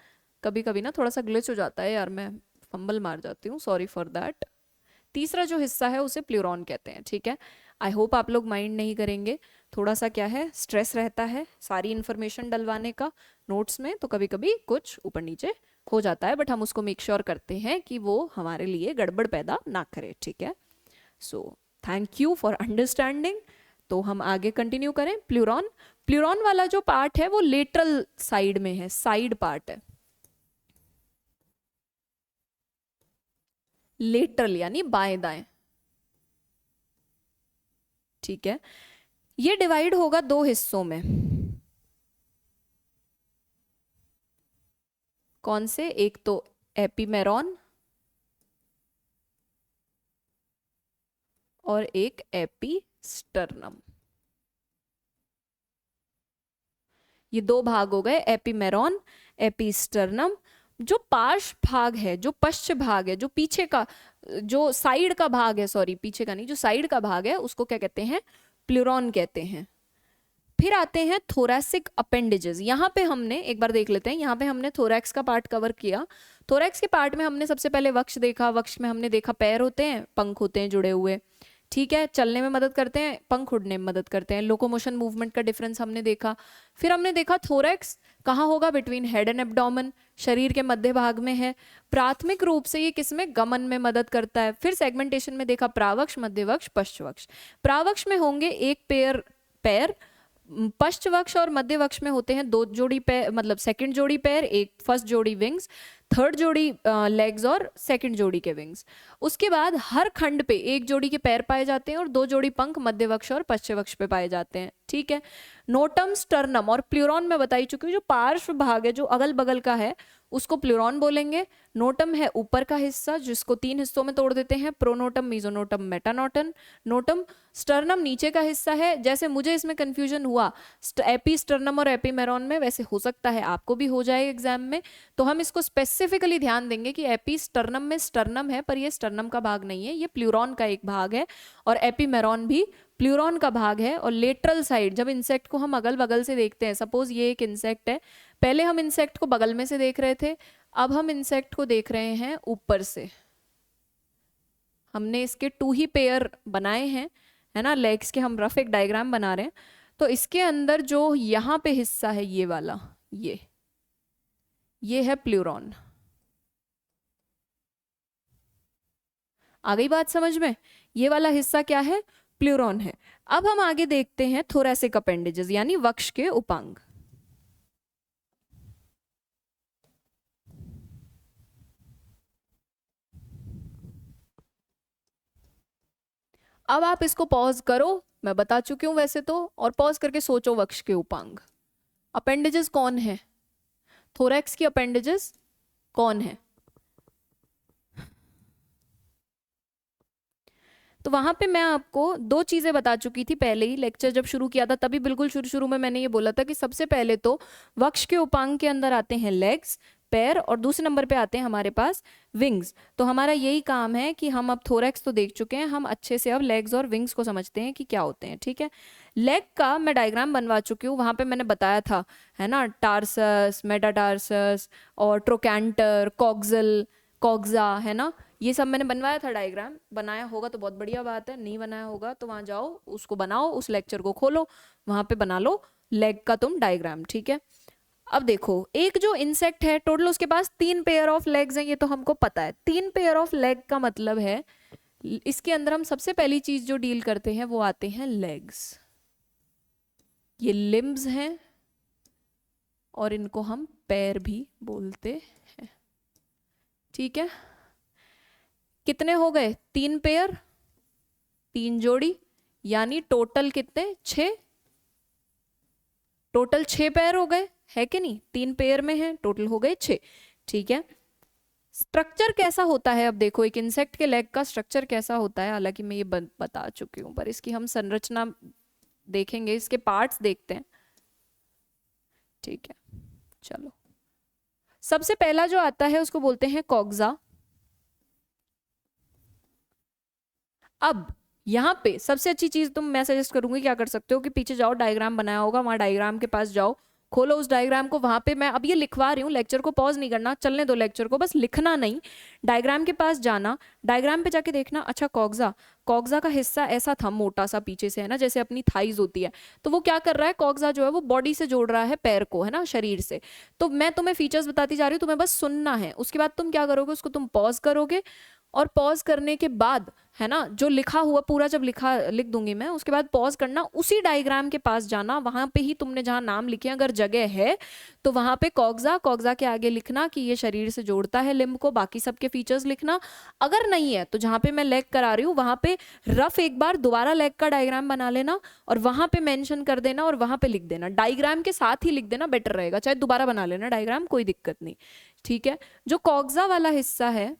कभी कभी ना थोड़ा सा ग्लिच हो जाता है यार, मैं फंबल मार जाती हूँ, सॉरी फॉर दैट। तीसरा जो हिस्सा है उसे प्लूरॉन कहते हैं, ठीक है। आई होप आप लोग माइंड नहीं करेंगे, थोड़ा सा क्या है, स्ट्रेस रहता है सारी इन्फॉर्मेशन डलवाने का नोट्स में, तो कभी कभी कुछ ऊपर नीचे हो जाता है, बट हम उसको मेक श्योर करते हैं कि वो हमारे लिए गड़बड़ पैदा ना करे, ठीक है। So thank you for understanding. तो हम आगे कंटिन्यू करें। प्लूरॉन, प्लूरॉन वाला जो पार्ट है वो लेटरल साइड में है, साइड पार्ट है, लेटरल यानी बाएं दाएं, ठीक है। ये डिवाइड होगा 2 हिस्सों में, कौन से, एक तो एपीमेरॉन और एक एपीस्टर्नम। ये 2 भाग हो गए, एपीमेरॉन, एपीस्टर्नम। जो पार्श्व भाग है, जो पश्च भाग है, जो पीछे का, जो साइड का भाग है, सॉरी पीछे का नहीं, जो साइड का भाग है उसको क्या कहते हैं, प्लूरॉन कहते हैं। फिर आते हैं थोरैसिक अपेंडेजेस। यहाँ पे हमने एक बार देख लेते हैं, यहाँ पे हमने थोरैक्स का पार्ट कवर किया। थोरैक्स के पार्ट में हमने सबसे पहले वक्ष देखा, वक्ष में हमने देखा पैर होते हैं, पंख होते हैं जुड़े हुए, ठीक है, चलने में मदद करते हैं, पंख उड़ने में मदद करते हैं, लोकोमोशन मूवमेंट का डिफरेंस हमने देखा। फिर हमने देखा थोरैक्स कहाँ होगा, बिटवीन हेड एंड एब्डोमेन, शरीर के मध्य भाग में है। प्राथमिक रूप से ये किसमें, गमन में मदद करता है। फिर सेगमेंटेशन में देखा प्रावक्ष, मध्यवक्ष, पश्चवक्ष। प्रावक्ष में होंगे एक पेयर पैर, पश्चवक्ष और मध्यवक्ष में होते हैं 2 जोड़ी पैर, मतलब सेकंड जोड़ी पैर, एक फर्स्ट जोड़ी विंग्स, थर्ड जोड़ी लेग्स और सेकंड जोड़ी के विंग्स। उसके बाद हर खंड पे 1 जोड़ी के पैर पाए जाते हैं और 2 जोड़ी पंख मध्यवक्ष और पश्चवक्ष पे पाए जाते हैं, ठीक है। नोटम, स्टर्नम और प्लूरॉन में बताई चुकी हूँ, जो पार्श्व भाग है, जो अगल बगल का है, उसको प्लूरॉन बोलेंगे। नोटम है ऊपर का हिस्सा जिसको 3 हिस्सों में तोड़ देते हैं, प्रोनोटम, मीजोनोटम, मेटानोटम, नोटम। स्टर्नम नीचे का हिस्सा है, जैसे मुझे इसमें कंफ्यूजन हुआ एपीस्टर्नम और एपीमेरॉन में, वैसे हो सकता है आपको भी हो जाए एग्जाम में, तो हम इसको स्पेसिफिकली ध्यान देंगे कि एपीस्टर्नम में स्टर्नम है, पर ये स्टर्नम का भाग नहीं है, ये प्लूरॉन का एक भाग है, और एपीमेरॉन भी प्लूरॉन का भाग है। और लेटरल साइड, जब इंसेक्ट को हम अगल बगल से देखते हैं, सपोज ये एक इंसेक्ट है, पहले हम इंसेक्ट को बगल में से देख रहे थे, अब हम इंसेक्ट को देख रहे हैं ऊपर से। हमने इसके 2 ही पेयर बनाए हैं, है ना, लेग्स के, हम रफ एक डायग्राम बना रहे हैं। तो इसके अंदर जो यहाँ पे हिस्सा है ये वाला, ये है प्लूरॉन। आ गई बात समझ में? ये वाला हिस्सा क्या है? प्लूरॉन है। अब हम आगे देखते हैं थोरैसिक अपेंडेजेस यानी वक्ष के उपांग। अब आप इसको पॉज करो, मैं बता चुकी हूं वैसे तो, और पॉज करके सोचो वक्ष के उपांग। अपेंडेजेस कौन है? थोरैक्स की अपेंडेजेस कौन है? तो वहां पे मैं आपको 2 चीजें बता चुकी थी पहले ही, लेक्चर जब शुरू किया था तभी बिल्कुल शुरू शुरू में मैंने ये बोला था कि सबसे पहले तो वक्ष के उपांग के अंदर आते हैं लेग्स, पैर, और दूसरे नंबर पे आते हैं हमारे पास विंग्स। तो हमारा यही काम है कि हम अब थोरैक्स तो देख चुके हैं, हम अच्छे से अब लेग्स और विंग्स को समझते हैं कि क्या होते हैं। ठीक है, लेग का मैं डायग्राम बनवा चुकी हूँ, वहां पे मैंने बताया था, है ना, टार्सस, मेटाटार्सस और ट्रोकैंटर, कॉक्सल, कॉक्सा, है ना, ये सब मैंने बनवाया था डायग्राम। बनाया होगा तो बहुत बढ़िया बात है, नहीं बनाया होगा तो वहां जाओ, उसको बनाओ, उस लेक्चर को खोलो, वहां पे बना लो लेग का तुम डायग्राम। ठीक है, अब देखो, एक जो इंसेक्ट है टोटल उसके पास 3 पेयर ऑफ लेग्स हैं, ये तो हमको पता है। 3 पेयर ऑफ लेग का मतलब है इसके अंदर हम सबसे पहली चीज जो डील करते हैं वो आते हैं लेग्स। ये लिम्ब्स हैं और इनको हम पैर भी बोलते हैं। ठीक है, कितने हो गए? 3 पेयर, 3 जोड़ी, यानी टोटल कितने? 6। टोटल 6 पेयर हो गए, है कि नहीं? 3 पेयर में है, टोटल हो गए 6। ठीक है, स्ट्रक्चर कैसा होता है? अब देखो एक इंसेक्ट के लेग का स्ट्रक्चर कैसा होता है, हालांकि मैं ये बता चुकी हूँ, पर इसकी हम संरचना देखेंगे, इसके पार्ट्स देखते हैं। ठीक है, चलो, सबसे पहला जो आता है उसको बोलते हैं कॉक्सा। अब यहाँ पे सबसे अच्छी चीज तुम, मैं सजेस्ट करूंगी क्या कर सकते हो कि पीछे जाओ, डायग्राम बनाया होगा वहां, डायग्राम के पास जाओ, खोलो उस डायग्राम को, वहां पे मैं अब ये लिखवा रही हूँ, लेक्चर को पॉज नहीं करना, चलने दो लेक्चर को, बस लिखना नहीं, डायग्राम के पास जाना, डायग्राम पे जाके देखना, अच्छा कॉक्सा, कॉक्सा का हिस्सा ऐसा था मोटा सा पीछे से, है ना, जैसे अपनी थाइज होती है, तो वो क्या कर रहा है, कॉक्सा जो है वो बॉडी से जोड़ रहा है पैर को, है ना, शरीर से। तो मैं तुम्हें फीचर्स बताती जा रही हूँ, तुम्हें बस सुनना है, उसके बाद तुम क्या करोगे, उसको तुम पॉज करोगे, और पॉज करने के बाद, है ना, जो लिखा हुआ पूरा जब लिख दूंगी मैं, उसके बाद पॉज करना, उसी डायग्राम के पास जाना, वहां पे ही तुमने जहां नाम लिखे, अगर जगह है तो वहां पे कॉक्सा, कॉक्सा के आगे लिखना कि ये शरीर से जोड़ता है लिम्ब को, बाकी सबके फीचर्स लिखना। अगर नहीं है तो जहां पे मैं लेग करा रही हूँ वहां पे रफ एक बार दोबारा लेग का डायग्राम बना लेना, और वहां पे मेंशन कर देना, और वहां पे लिख देना, डायग्राम के साथ ही लिख देना, बेटर रहेगा, चाहे दोबारा बना लेना डायग्राम, कोई दिक्कत नहीं। ठीक है, जो कॉक्सा वाला हिस्सा है,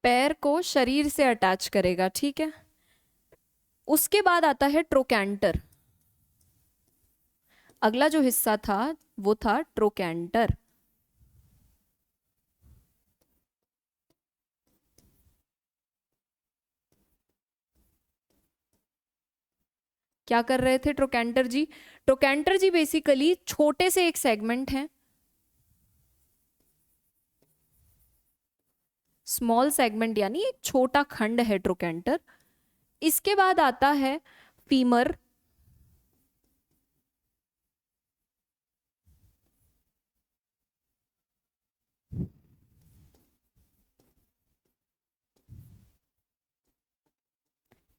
पैर को शरीर से अटैच करेगा। ठीक है, उसके बाद आता है ट्रोकैंटर। अगला जो हिस्सा था वो था ट्रोकैंटर। क्या कर रहे थे ट्रोकैंटर जी? ट्रोकैंटर जी बेसिकली छोटे से एक सेगमेंट है, स्मॉल सेगमेंट, यानी एक छोटा खंड है ट्रोकैंटर। इसके बाद आता है फीमर,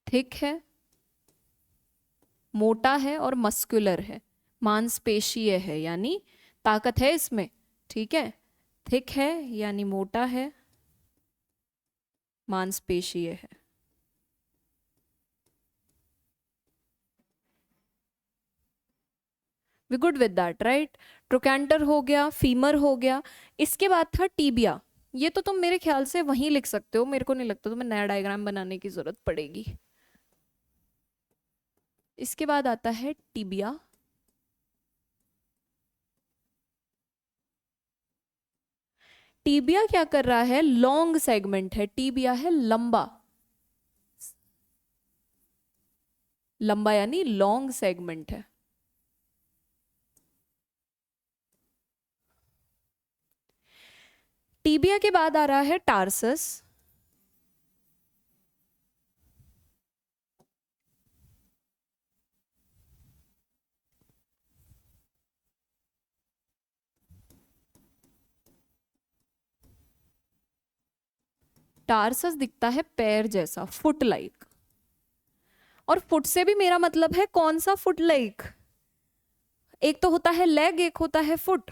थिक है, मोटा है और मस्कुलर है, मांसपेशीय है, यानी ताकत है इसमें। ठीक है, थिक है यानी मोटा है, मांसपेशीय है। We good with that, right? Trochanter हो गया, फीमर हो गया, इसके बाद था टीबिया। ये तो तुम मेरे ख्याल से वहीं लिख सकते हो, मेरे को नहीं लगता तुम्हें नया डायग्राम बनाने की जरूरत पड़ेगी। इसके बाद आता है टिबिया। टिबिया क्या कर रहा है, लॉन्ग सेगमेंट है, टिबिया है लंबा, लंबा यानी लॉन्ग सेगमेंट है। टिबिया के बाद आ रहा है टार्सस। टार्सस दिखता है पैर जैसा, फुट लाइक। और फुट से भी मेरा मतलब है कौन सा फुट लाइक, एक तो होता है लेग, एक होता है फुट।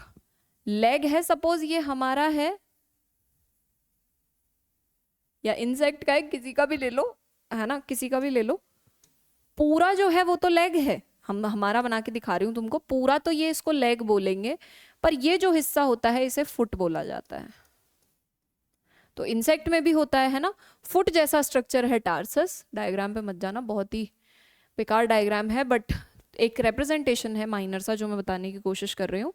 लेग है, सपोज ये हमारा है, या इंसेक्ट का है, किसी का भी ले लो, है ना, किसी का भी ले लो, पूरा जो है वो तो लेग है। हम हमारा बना के दिखा रही हूं तुमको, पूरा तो ये इसको लेग बोलेंगे, पर ये जो हिस्सा होता है इसे फुट बोला जाता है। तो इंसेक्ट में भी होता है ना, फुट जैसा स्ट्रक्चर है टार्सस। डायग्राम पे मत जाना, बहुत ही बेकार डायग्राम है, बट एक रिप्रेजेंटेशन है माइनर सा जो मैं बताने की कोशिश कर रही हूँ।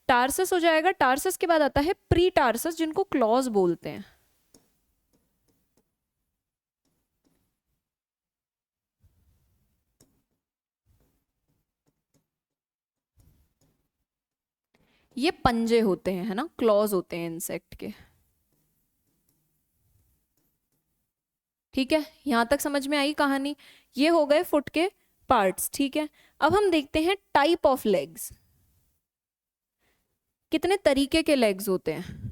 टार्सस हो जाएगा। टार्सस के बाद आता है प्री टार्सस, जिनको क्लॉज बोलते हैं। ये पंजे होते हैं, है ना, क्लॉज होते हैं इंसेक्ट के। ठीक है, यहां तक समझ में आई कहानी। ये हो गए फुट के पार्ट्स। ठीक है, अब हम देखते हैं टाइप ऑफ लेग्स, कितने तरीके के लेग्स होते हैं।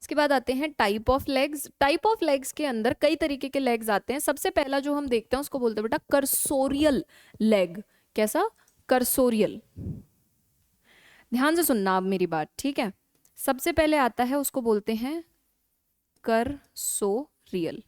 इसके बाद आते हैं type of legs. Type of legs के अंदर कई तरीके के लेग्स आते हैं। सबसे पहला जो हम देखते हैं उसको बोलते हैं बेटा कर्सोरियल लेग। कैसा, कर्सोरियल। ध्यान से सुनना अब मेरी बात, ठीक है। सबसे पहले आता है, उसको बोलते हैं कर्सोरियल।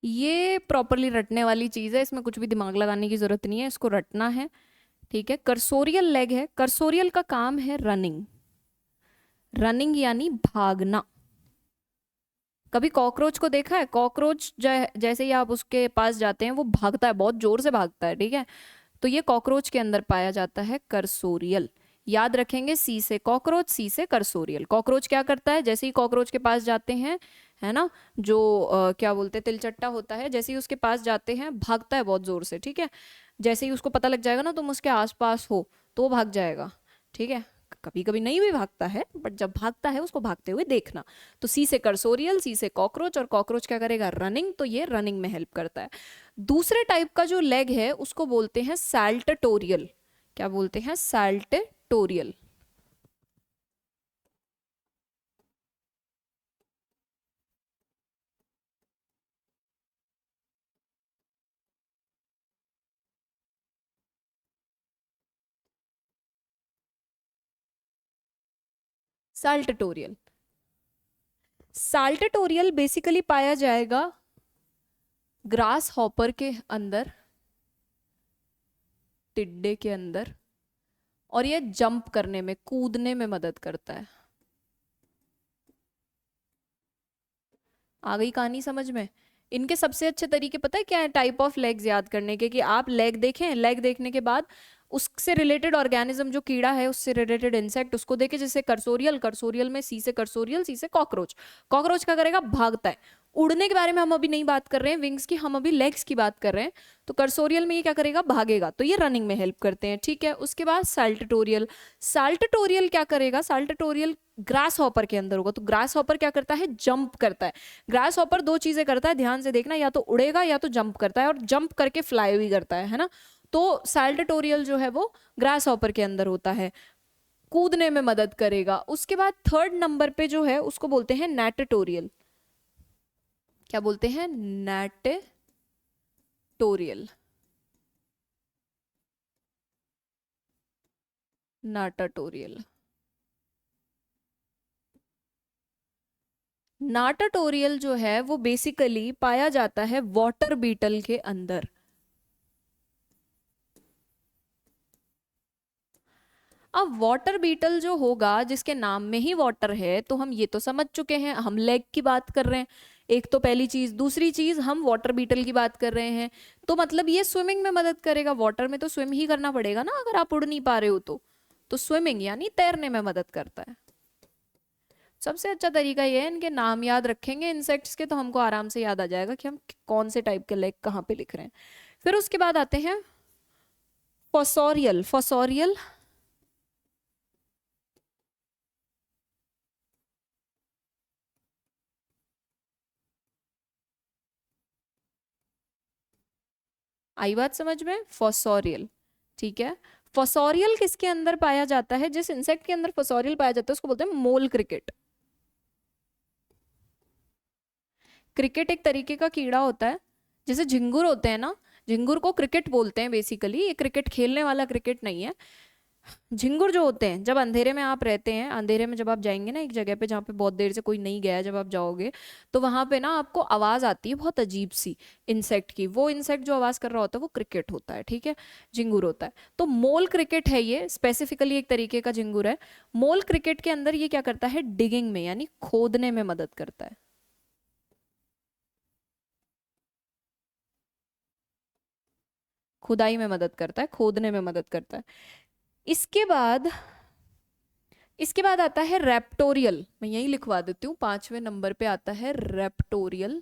ये प्रॉपरली रटने वाली चीज है, इसमें कुछ भी दिमाग लगाने की जरूरत नहीं है, इसको रटना है। ठीक है, कर्सोरियल लेग है। कर्सोरियल का काम है रनिंग। रनिंग यानी भागना। कभी कॉकरोच को देखा है? कॉकरोच जैसे ही आप उसके पास जाते हैं वो भागता है, बहुत जोर से भागता है, ठीक है। तो ये कॉकरोच के अंदर पाया जाता है कर्सोरियल। याद रखेंगे, सी से कॉकरोच, सी से कर्सोरियल। कॉकरोच क्या करता है, जैसे ही कॉकरोच के पास जाते हैं, है ना, जो क्या बोलते हैं, तिलचट्टा होता है, जैसे ही उसके पास जाते हैं भागता है बहुत जोर से, ठीक है। जैसे ही उसको पता लग जाएगा ना तुम उसके आसपास हो, तो वो भाग जाएगा, ठीक है। कभी कभी नहीं भी भागता है, बट जब भागता है उसको भागते हुए देखना। तो सी से कर्सोरियल, सी से कॉकरोच, और कॉकरोच क्या करेगा, रनिंग, तो ये रनिंग में हेल्प करता है। दूसरे टाइप का जो लेग है उसको बोलते हैं सैल्टटोरियल। क्या बोलते हैं, सैल्टटोरियल। सैल्टटोरियल, सैल्टटोरियल बेसिकली पाया जाएगा ग्रास हॉपर के अंदर, टिड्डे के अंदर, और ये जंप करने में, कूदने में मदद करता है। आ गई कहानी समझ में? इनके सबसे अच्छे तरीके पता है क्या है टाइप ऑफ लेग्स याद करने के, कि आप लेग देखें, लेग देखने के बाद उससे रिलेटेड ऑर्गेनिज्म, जो कीड़ा है उससे रिलेटेड इंसेक्ट, उसको देखे, जैसे कर्सोरियल, कर्सोरियल में सी से कर्सोरियल, सी से कॉकरोच। कॉकरोच क्या करेगा, भागता है, उड़ने के बारे में हम अभी नहीं बात कर रहे हैं विंग्स की, हम अभी लेग्स की बात कर रहे हैं। तो कर्सोरियल में ये क्या करेगा, भागेगा, तो ये रनिंग में हेल्प करते हैं, ठीक है। उसके बाद साल्टटोरियल, साल्टटोरियल क्या करेगा, साल्टटोरियल ग्रास हॉपर के अंदर होगा। तो ग्रास हॉपर क्या करता है, जंप करता है। ग्रास हॉपर दो चीजें करता है, ध्यान से देखना, या तो उड़ेगा या तो जंप करता है, और जंप करके फ्लाई भी करता है ना। तो साल्टटोरियल जो है वो ग्रास हॉपर के अंदर होता है, कूदने में मदद करेगा। उसके बाद थर्ड नंबर पे जो है उसको बोलते हैं नाटाटोरियल। क्या बोलते हैं, नाटाटोरियल, नाटाटोरियल। नाटाटोरियल जो है वो बेसिकली पाया जाता है वाटर बीटल के अंदर। अब वाटर बीटल जो होगा, जिसके नाम में ही वाटर है, तो हम ये तो समझ चुके हैं, हम लेग की बात कर रहे हैं, एक तो पहली चीज। दूसरी चीज, हम वाटर बीटल की बात कर रहे हैं, तो मतलब ये स्विमिंग में मदद करेगा। वाटर में तो स्विम ही करना पड़ेगा ना, अगर आप उड़ नहीं पा रहे हो तो स्विमिंग यानी तैरने में मदद करता है। सबसे अच्छा तरीका ये है, इनके नाम याद रखेंगे इंसेक्ट्स के, तो हमको आराम से याद आ जाएगा कि हम कौन से टाइप के लेग कहाँ पे लिख रहे हैं। फिर उसके बाद आते हैं फोसोरियल। फोसोरियल आई बात समझ में, फोसोरियल, ठीक है। फोसोरियल किसके अंदर पाया जाता है, जिस इंसेक्ट के अंदर फोसोरियल पाया जाता है उसको बोलते हैं मोल क्रिकेट। क्रिकेट एक तरीके का कीड़ा होता है, जैसे झिंगुर होते हैं ना, झिंगुर को क्रिकेट बोलते हैं बेसिकली। ये क्रिकेट खेलने वाला क्रिकेट नहीं है। झिंगुर जो होते हैं, जब अंधेरे में आप रहते हैं, अंधेरे में जब आप जाएंगे ना एक जगह पे जहाँ पे बहुत देर से कोई नहीं गया है, जब आप जाओगे तो वहां पे ना आपको आवाज आती है बहुत अजीब सी इंसेक्ट की। वो इंसेक्ट जो आवाज कर रहा होता है वो क्रिकेट होता है, ठीक है, झिंगुर होता है। तो मोल क्रिकेट है ये, स्पेसिफिकली एक तरीके का झिंगुर है। मोल क्रिकेट के अंदर ये क्या करता है, डिगिंग में यानी खोदने में मदद करता है। खुदाई में मदद करता है, खोदने में मदद करता है। इसके बाद आता है रेप्टोरियल। मैं यही लिखवा देती हूँ, 5वें नंबर पे आता है रेप्टोरियल।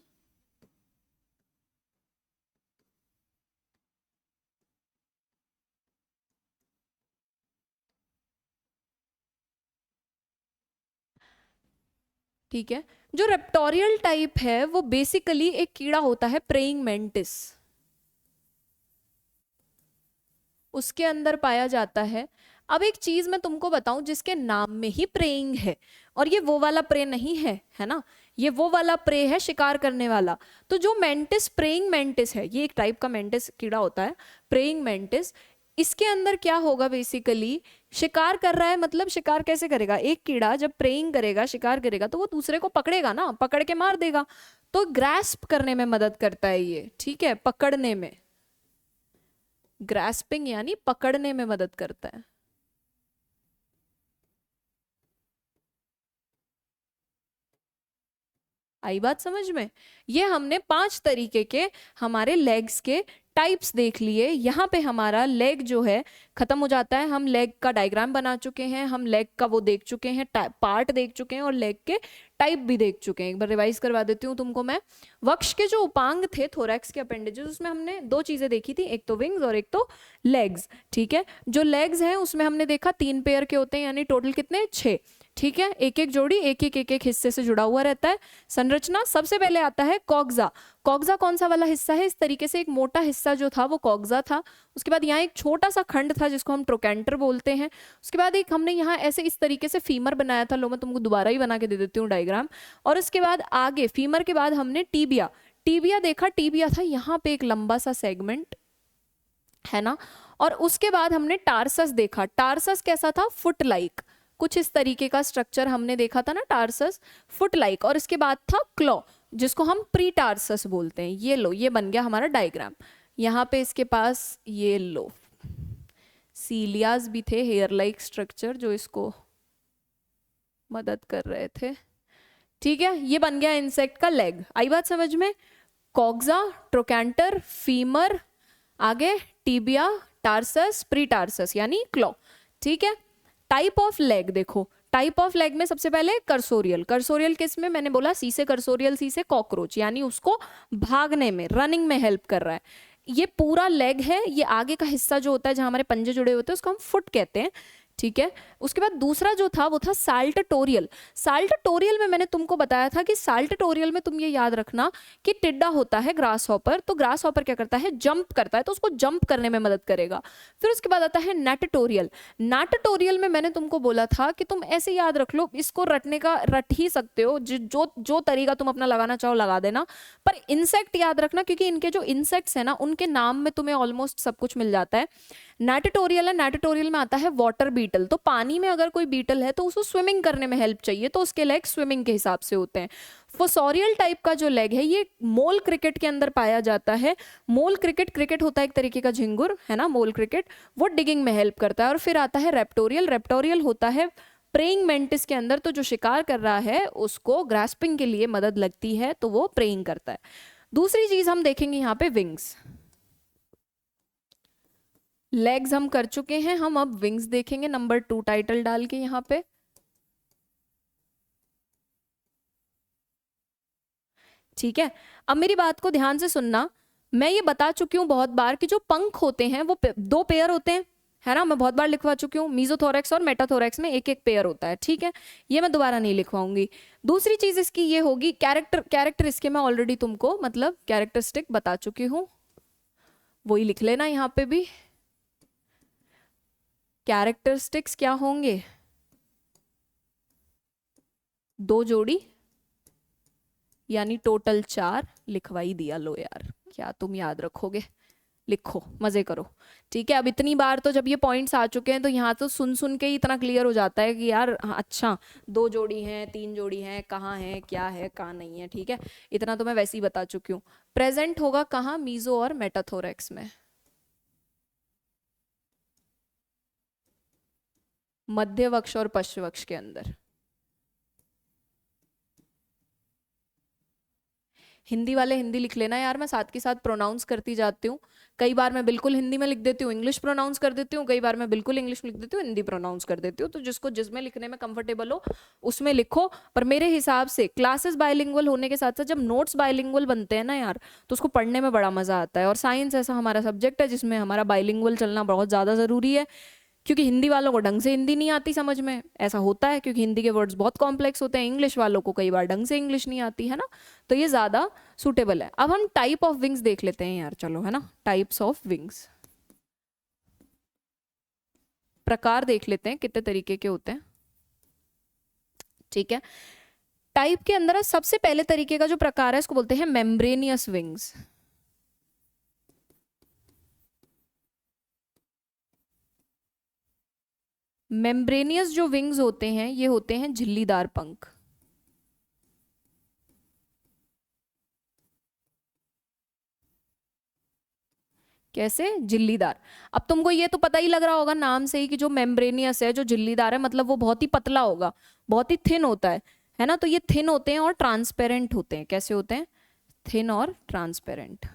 ठीक है, जो रेप्टोरियल टाइप है वो बेसिकली एक कीड़ा होता है प्रेइंग मेंटिस, उसके अंदर पाया जाता है। अब एक चीज मैं तुमको बताऊं, जिसके नाम में ही प्रेइंग है, और ये वो वाला प्रे नहीं है, है ना, ये वो वाला प्रे है शिकार करने वाला। तो जो मेंटिस, प्रेइंग मेंटिस है, ये एक टाइप का मेंटिस कीड़ा होता है, प्रेइंग मेंटिस। इसके अंदर क्या होगा, बेसिकली शिकार कर रहा है, मतलब शिकार कैसे करेगा, एक कीड़ा जब प्रेइंग करेगा, शिकार करेगा, तो वो दूसरे को पकड़ेगा ना, पकड़ के मार देगा। तो ग्रैस्प करने में मदद करता है ये, ठीक है, पकड़ने में, ग्रैस्पिंग यानी पकड़ने में मदद करता है। आई बात समझ में। ये हमने 5 तरीके के हमारे लेग्स के टाइप्स देख लिए। यहाँ पे हमारा लेग जो है खत्म हो जाता है। हम लेग का डायग्राम बना चुके हैं, हम लेग का वो देख चुके हैं, पार्ट देख चुके हैं, और लेग के टाइप भी देख चुके हैं। एक बार रिवाइज करवा देती हूँ तुमको मैं। वक्ष के जो उपांग थे, थोरैक्स के अपेंडेजेस, उसमें हमने 2 चीजें देखी थी, एक तो विंग्स और एक तो लेग्स, ठीक है। जो लेग्स हैं उसमें हमने देखा 3 पेयर के होते हैं, यानी टोटल कितने, 6, ठीक है। एक एक जोड़ी एक एक हिस्से से जुड़ा हुआ रहता है। संरचना, सबसे पहले आता है कॉक्जा। कॉक्जा कौन सा वाला हिस्सा है, इस तरीके से एक मोटा हिस्सा जो था वो कॉक्जा था। उसके बाद यहाँ एक छोटा सा खंड था जिसको हम ट्रोकेंटर बोलते हैं। उसके बाद एक हमने यहाँ ऐसे इस तरीके से फीमर बनाया था। लो मैं तुमको दोबारा ही बना के दे देती हूँ डायग्राम। और उसके बाद आगे फीमर के बाद हमने टीबिया, टीबिया देखा, टीबिया था यहाँ पे एक लंबा सा सेगमेंट, है ना। और उसके बाद हमने टार्सस देखा। टार्सस कैसा था, फुट लाइक, कुछ इस तरीके का स्ट्रक्चर हमने देखा था ना, टार्सस फुट लाइक। और इसके बाद था क्लॉ, जिसको हम प्री टार्सस बोलते हैं। ये लो, ये बन गया हमारा डायग्राम। यहाँ पे इसके पास ये लो सीलियाज भी थे, हेयर लाइक स्ट्रक्चर, जो इसको मदद कर रहे थे, ठीक है। ये बन गया इंसेक्ट का लेग। आई बात समझ में। कॉक्सा, ट्रोकेंटर, फीमर, आगे टीबिया, टार्सस, प्री टार्सस यानी क्लॉ, ठीक है। टाइप ऑफ लेग देखो, टाइप ऑफ लेग में सबसे पहले कर्सोरियल। कर्सोरियल किस में? मैंने बोला सी से कर्सोरियल, सी से कॉकरोच, यानी उसको भागने में, रनिंग में हेल्प कर रहा है। ये पूरा लेग है, ये आगे का हिस्सा जो होता है जहां हमारे पंजे जुड़े होते हैं उसको हम फुट कहते हैं, ठीक है। उसके बाद दूसरा जो था वो था साल्टटोरियल। साल्टटोरियल में मैंने तुमको बताया था कि साल्टटोरियल में तुम ये याद रखना कि टिड्डा होता है ग्रास हॉपर, तो ग्रास हॉपर क्या करता है? जंप करता है, तो उसको जंप करने में मदद करेगा। फिर उसके बाद आता है नाटटोरियल। नाटटोरियल में मैंने तुमको बोला था कि तुम ऐसे याद रख लो, इसको रटने का रट ही सकते हो, जो जो तरीका तुम अपना लगाना चाहो लगा देना, पर इंसेक्ट याद रखना, क्योंकि इनके जो इंसेक्ट्स है ना उनके नाम में तुम्हें ऑलमोस्ट सब कुछ मिल जाता है। नाटटोरियल है, नाटटोरियल में आता है वाटर बीटल। तो पानी में अगर कोई बीटल है तो उसको स्विमिंग करने में हेल्प चाहिए, तो उसके लेग स्विमिंग के हिसाब से होते हैं। फोसोरियल टाइप का जो लेग है ये मोल क्रिकेट के अंदर पाया जाता है। मोल क्रिकेट, क्रिकेट होता है एक तरीके का झिंगुर, है ना, मोल क्रिकेट, वो डिगिंग में हेल्प करता है। और फिर आता है रेप्टोरियल। रेप्टोरियल होता है प्रेइंग मेंटिस के अंदर, तो जो शिकार कर रहा है उसको ग्रास्पिंग के लिए मदद लगती है, तो वो प्रेइंग करता है। दूसरी चीज हम देखेंगे यहाँ पे विंग्स। लेग्स हम कर चुके हैं, हम अब विंग्स देखेंगे नंबर 2 टाइटल डाल के यहाँ पे। ठीक है, अब मेरी बात को ध्यान से सुनना। मैं ये बता चुकी हूँ बहुत बार कि जो पंख होते हैं वो दो पेयर होते हैं, है ना, मैं बहुत बार लिखवा चुकी हूँ। मीजोथोरैक्स और मेटाथोरैक्स में एक एक पेयर होता है, ठीक है, ये मैं दोबारा नहीं लिखवाऊंगी। दूसरी चीज इसकी ये होगी, कैरेक्टर इसके मैं ऑलरेडी तुमको मतलब कैरेक्टरिस्टिक बता चुकी हूँ, वही लिख लेना यहाँ पे भी। कैरेक्टरिस्टिक्स क्या होंगे? 2 जोड़ी, यानी टोटल 4 लिखवाई दिया। लो यार, क्या तुम याद रखोगे? लिखो, मजे करो, ठीक है। अब इतनी बार तो जब ये पॉइंट्स आ चुके हैं तो यहाँ तो सुन सुन के ही इतना क्लियर हो जाता है कि यार अच्छा 2 जोड़ी हैं, 3 जोड़ी हैं, कहाँ है, क्या है, कहाँ नहीं है, ठीक है। इतना तो मैं वैसे ही बता चुकी हूँ। प्रेजेंट होगा कहाँ? मीजो और मेटाथोरैक्स में, मध्य वक्ष और पश्च वक्ष के अंदर। हिंदी वाले हिंदी लिख लेना यार, मैं साथ के साथ प्रोनाउंस करती जाती हूँ। कई बार मैं बिल्कुल हिंदी में लिख देती हूँ, इंग्लिश प्रोनाउंस कर देती हूँ, कई बार मैं बिल्कुल इंग्लिश में लिख देती हूँ, हिंदी प्रोनाउंस कर देती हूँ। तो जिसको जिसमें लिखने में कंफर्टेबल हो उसमें लिखो। पर मेरे हिसाब से क्लासेस बायलिंगुअल होने के साथ साथ जब नोट्स बायलिंगुअल बनते हैं ना यार, तो उसको पढ़ने में बड़ा मजा आता है। और साइंस ऐसा हमारा सब्जेक्ट है जिसमें हमारा बायलिंगुअल चलना बहुत ज्यादा जरूरी है, क्योंकि हिंदी वालों को ढंग से हिंदी नहीं आती समझ में, ऐसा होता है, क्योंकि हिंदी के वर्ड्स बहुत कॉम्प्लेक्स होते हैं। इंग्लिश वालों को कई बार ढंग से इंग्लिश नहीं आती है ना, तो ये ज़्यादा सूटेबल है। अब हम टाइप ऑफ विंग्स देख लेते हैं यार, चलो, है ना, टाइप्स ऑफ विंग्स, प्रकार देख लेते हैं कितने तरीके के होते हैं, ठीक है। टाइप के अंदर सबसे पहले तरीके का जो प्रकार है इसको बोलते हैं मेम्ब्रेनियस विंग्स। मेम्ब्रेनियस जो विंग्स होते हैं ये होते हैं झिल्लीदार पंख। कैसे? झिल्लीदार। अब तुमको ये तो पता ही लग रहा होगा नाम से ही कि जो मेम्ब्रेनियस है, जो झिल्लीदार है, मतलब वो बहुत ही पतला होगा, बहुत ही थिन होता है ना। तो ये थिन होते हैं और ट्रांसपेरेंट होते हैं। कैसे होते हैं? थिन और ट्रांसपेरेंट।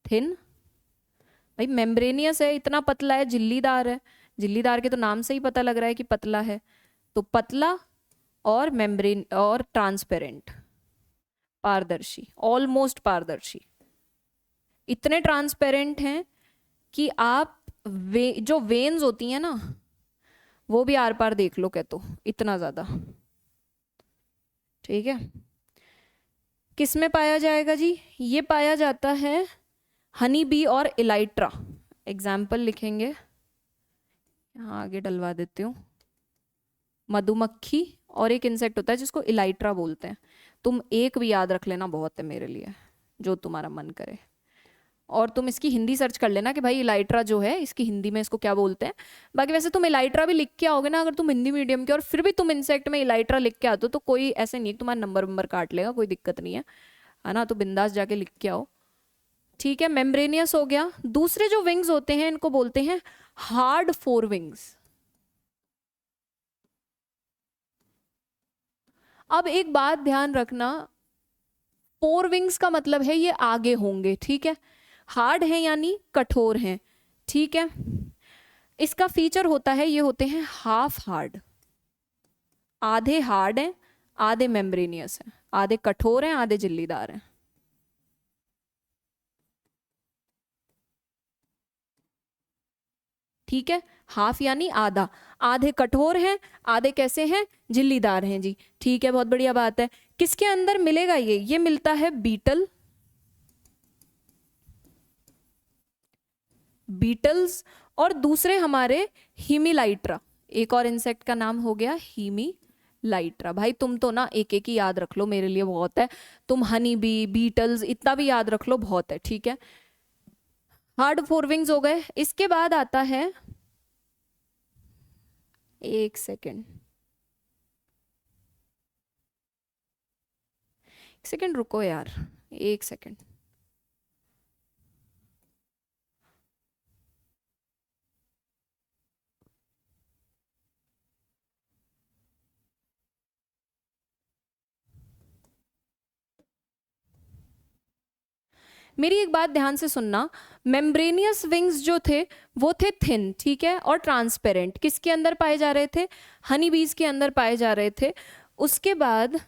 थिन, भाई मेम्ब्रेनियस है, इतना पतला है, झिल्लीदार है, झिल्लीदार के तो नाम से ही पता लग रहा है कि पतला है। तो पतला और मेम्ब्रेन और ट्रांसपेरेंट, पारदर्शी, ऑलमोस्ट पारदर्शी, इतने ट्रांसपेरेंट हैं कि आप जो वेन्स होती हैं ना वो भी आर पार देख लो, कहते इतना ज्यादा, ठीक है। किस में पाया जाएगा जी? ये पाया जाता है हनी बी और इलाइट्रा। एग्जाम्पल लिखेंगे, यहाँ आगे डलवा देती हूँ। मधुमक्खी और एक इंसेक्ट होता है जिसको इलाइट्रा बोलते हैं। तुम एक भी याद रख लेना बहुत है मेरे लिए, जो तुम्हारा मन करे। और तुम इसकी हिंदी सर्च कर लेना कि भाई इलाइट्रा जो है इसकी हिंदी में इसको क्या बोलते हैं। बाकी वैसे तुम इलाइट्रा भी लिख के आओगे ना, अगर तुम हिंदी मीडियम के और फिर भी तुम इंसेक्ट में इलाइट्रा लिख के आते हो तो कोई ऐसे नहीं तुम्हारा नंबर काट लेगा, कोई दिक्कत नहीं है ना। तो बिंदास जाके लिख के आओ, ठीक है। मेम्ब्रेनियस हो गया। दूसरे जो विंग्स होते हैं इनको बोलते हैं हार्ड फोर विंग्स। अब एक बात ध्यान रखना, फोर विंग्स का मतलब है ये आगे होंगे, ठीक है। हार्ड है यानी कठोर हैं, ठीक है। इसका फीचर होता है ये होते हैं हाफ हार्ड। आधे हार्ड हैं, आधे मेम्ब्रेनियस हैं, आधे कठोर हैं, आधे झिल्लीदार हैं। ठीक है, हाफ यानी आधा, आधे कठोर हैं, आधे कैसे हैं, झिल्लीदार हैं जी। ठीक है, बहुत बढ़िया बात है। किसके अंदर मिलेगा ये मिलता है बीटल, बीटल्स, और दूसरे हमारे हीमिलाइट्रा। एक और इंसेक्ट का नाम हो गया हीमिलाइट्रा। भाई तुम तो ना एक एक ही याद रख लो, मेरे लिए बहुत है। तुम हनी बी, बीटल्स इतना भी याद रख लो, बहुत है। ठीक है, हार्ड फोर विंग्स हो गए। इसके बाद आता है, एक सेकेंड, एक सेकेंड रुको यार, एक सेकेंड। मेरी एक बात ध्यान से सुनना, मेम्ब्रेनियस विंग्स जो थे वो थे थिन, ठीक है, और ट्रांसपेरेंट। किसके अंदर पाए जा रहे थे, हनी बीज के अंदर पाए जा रहे थे। उसके बाद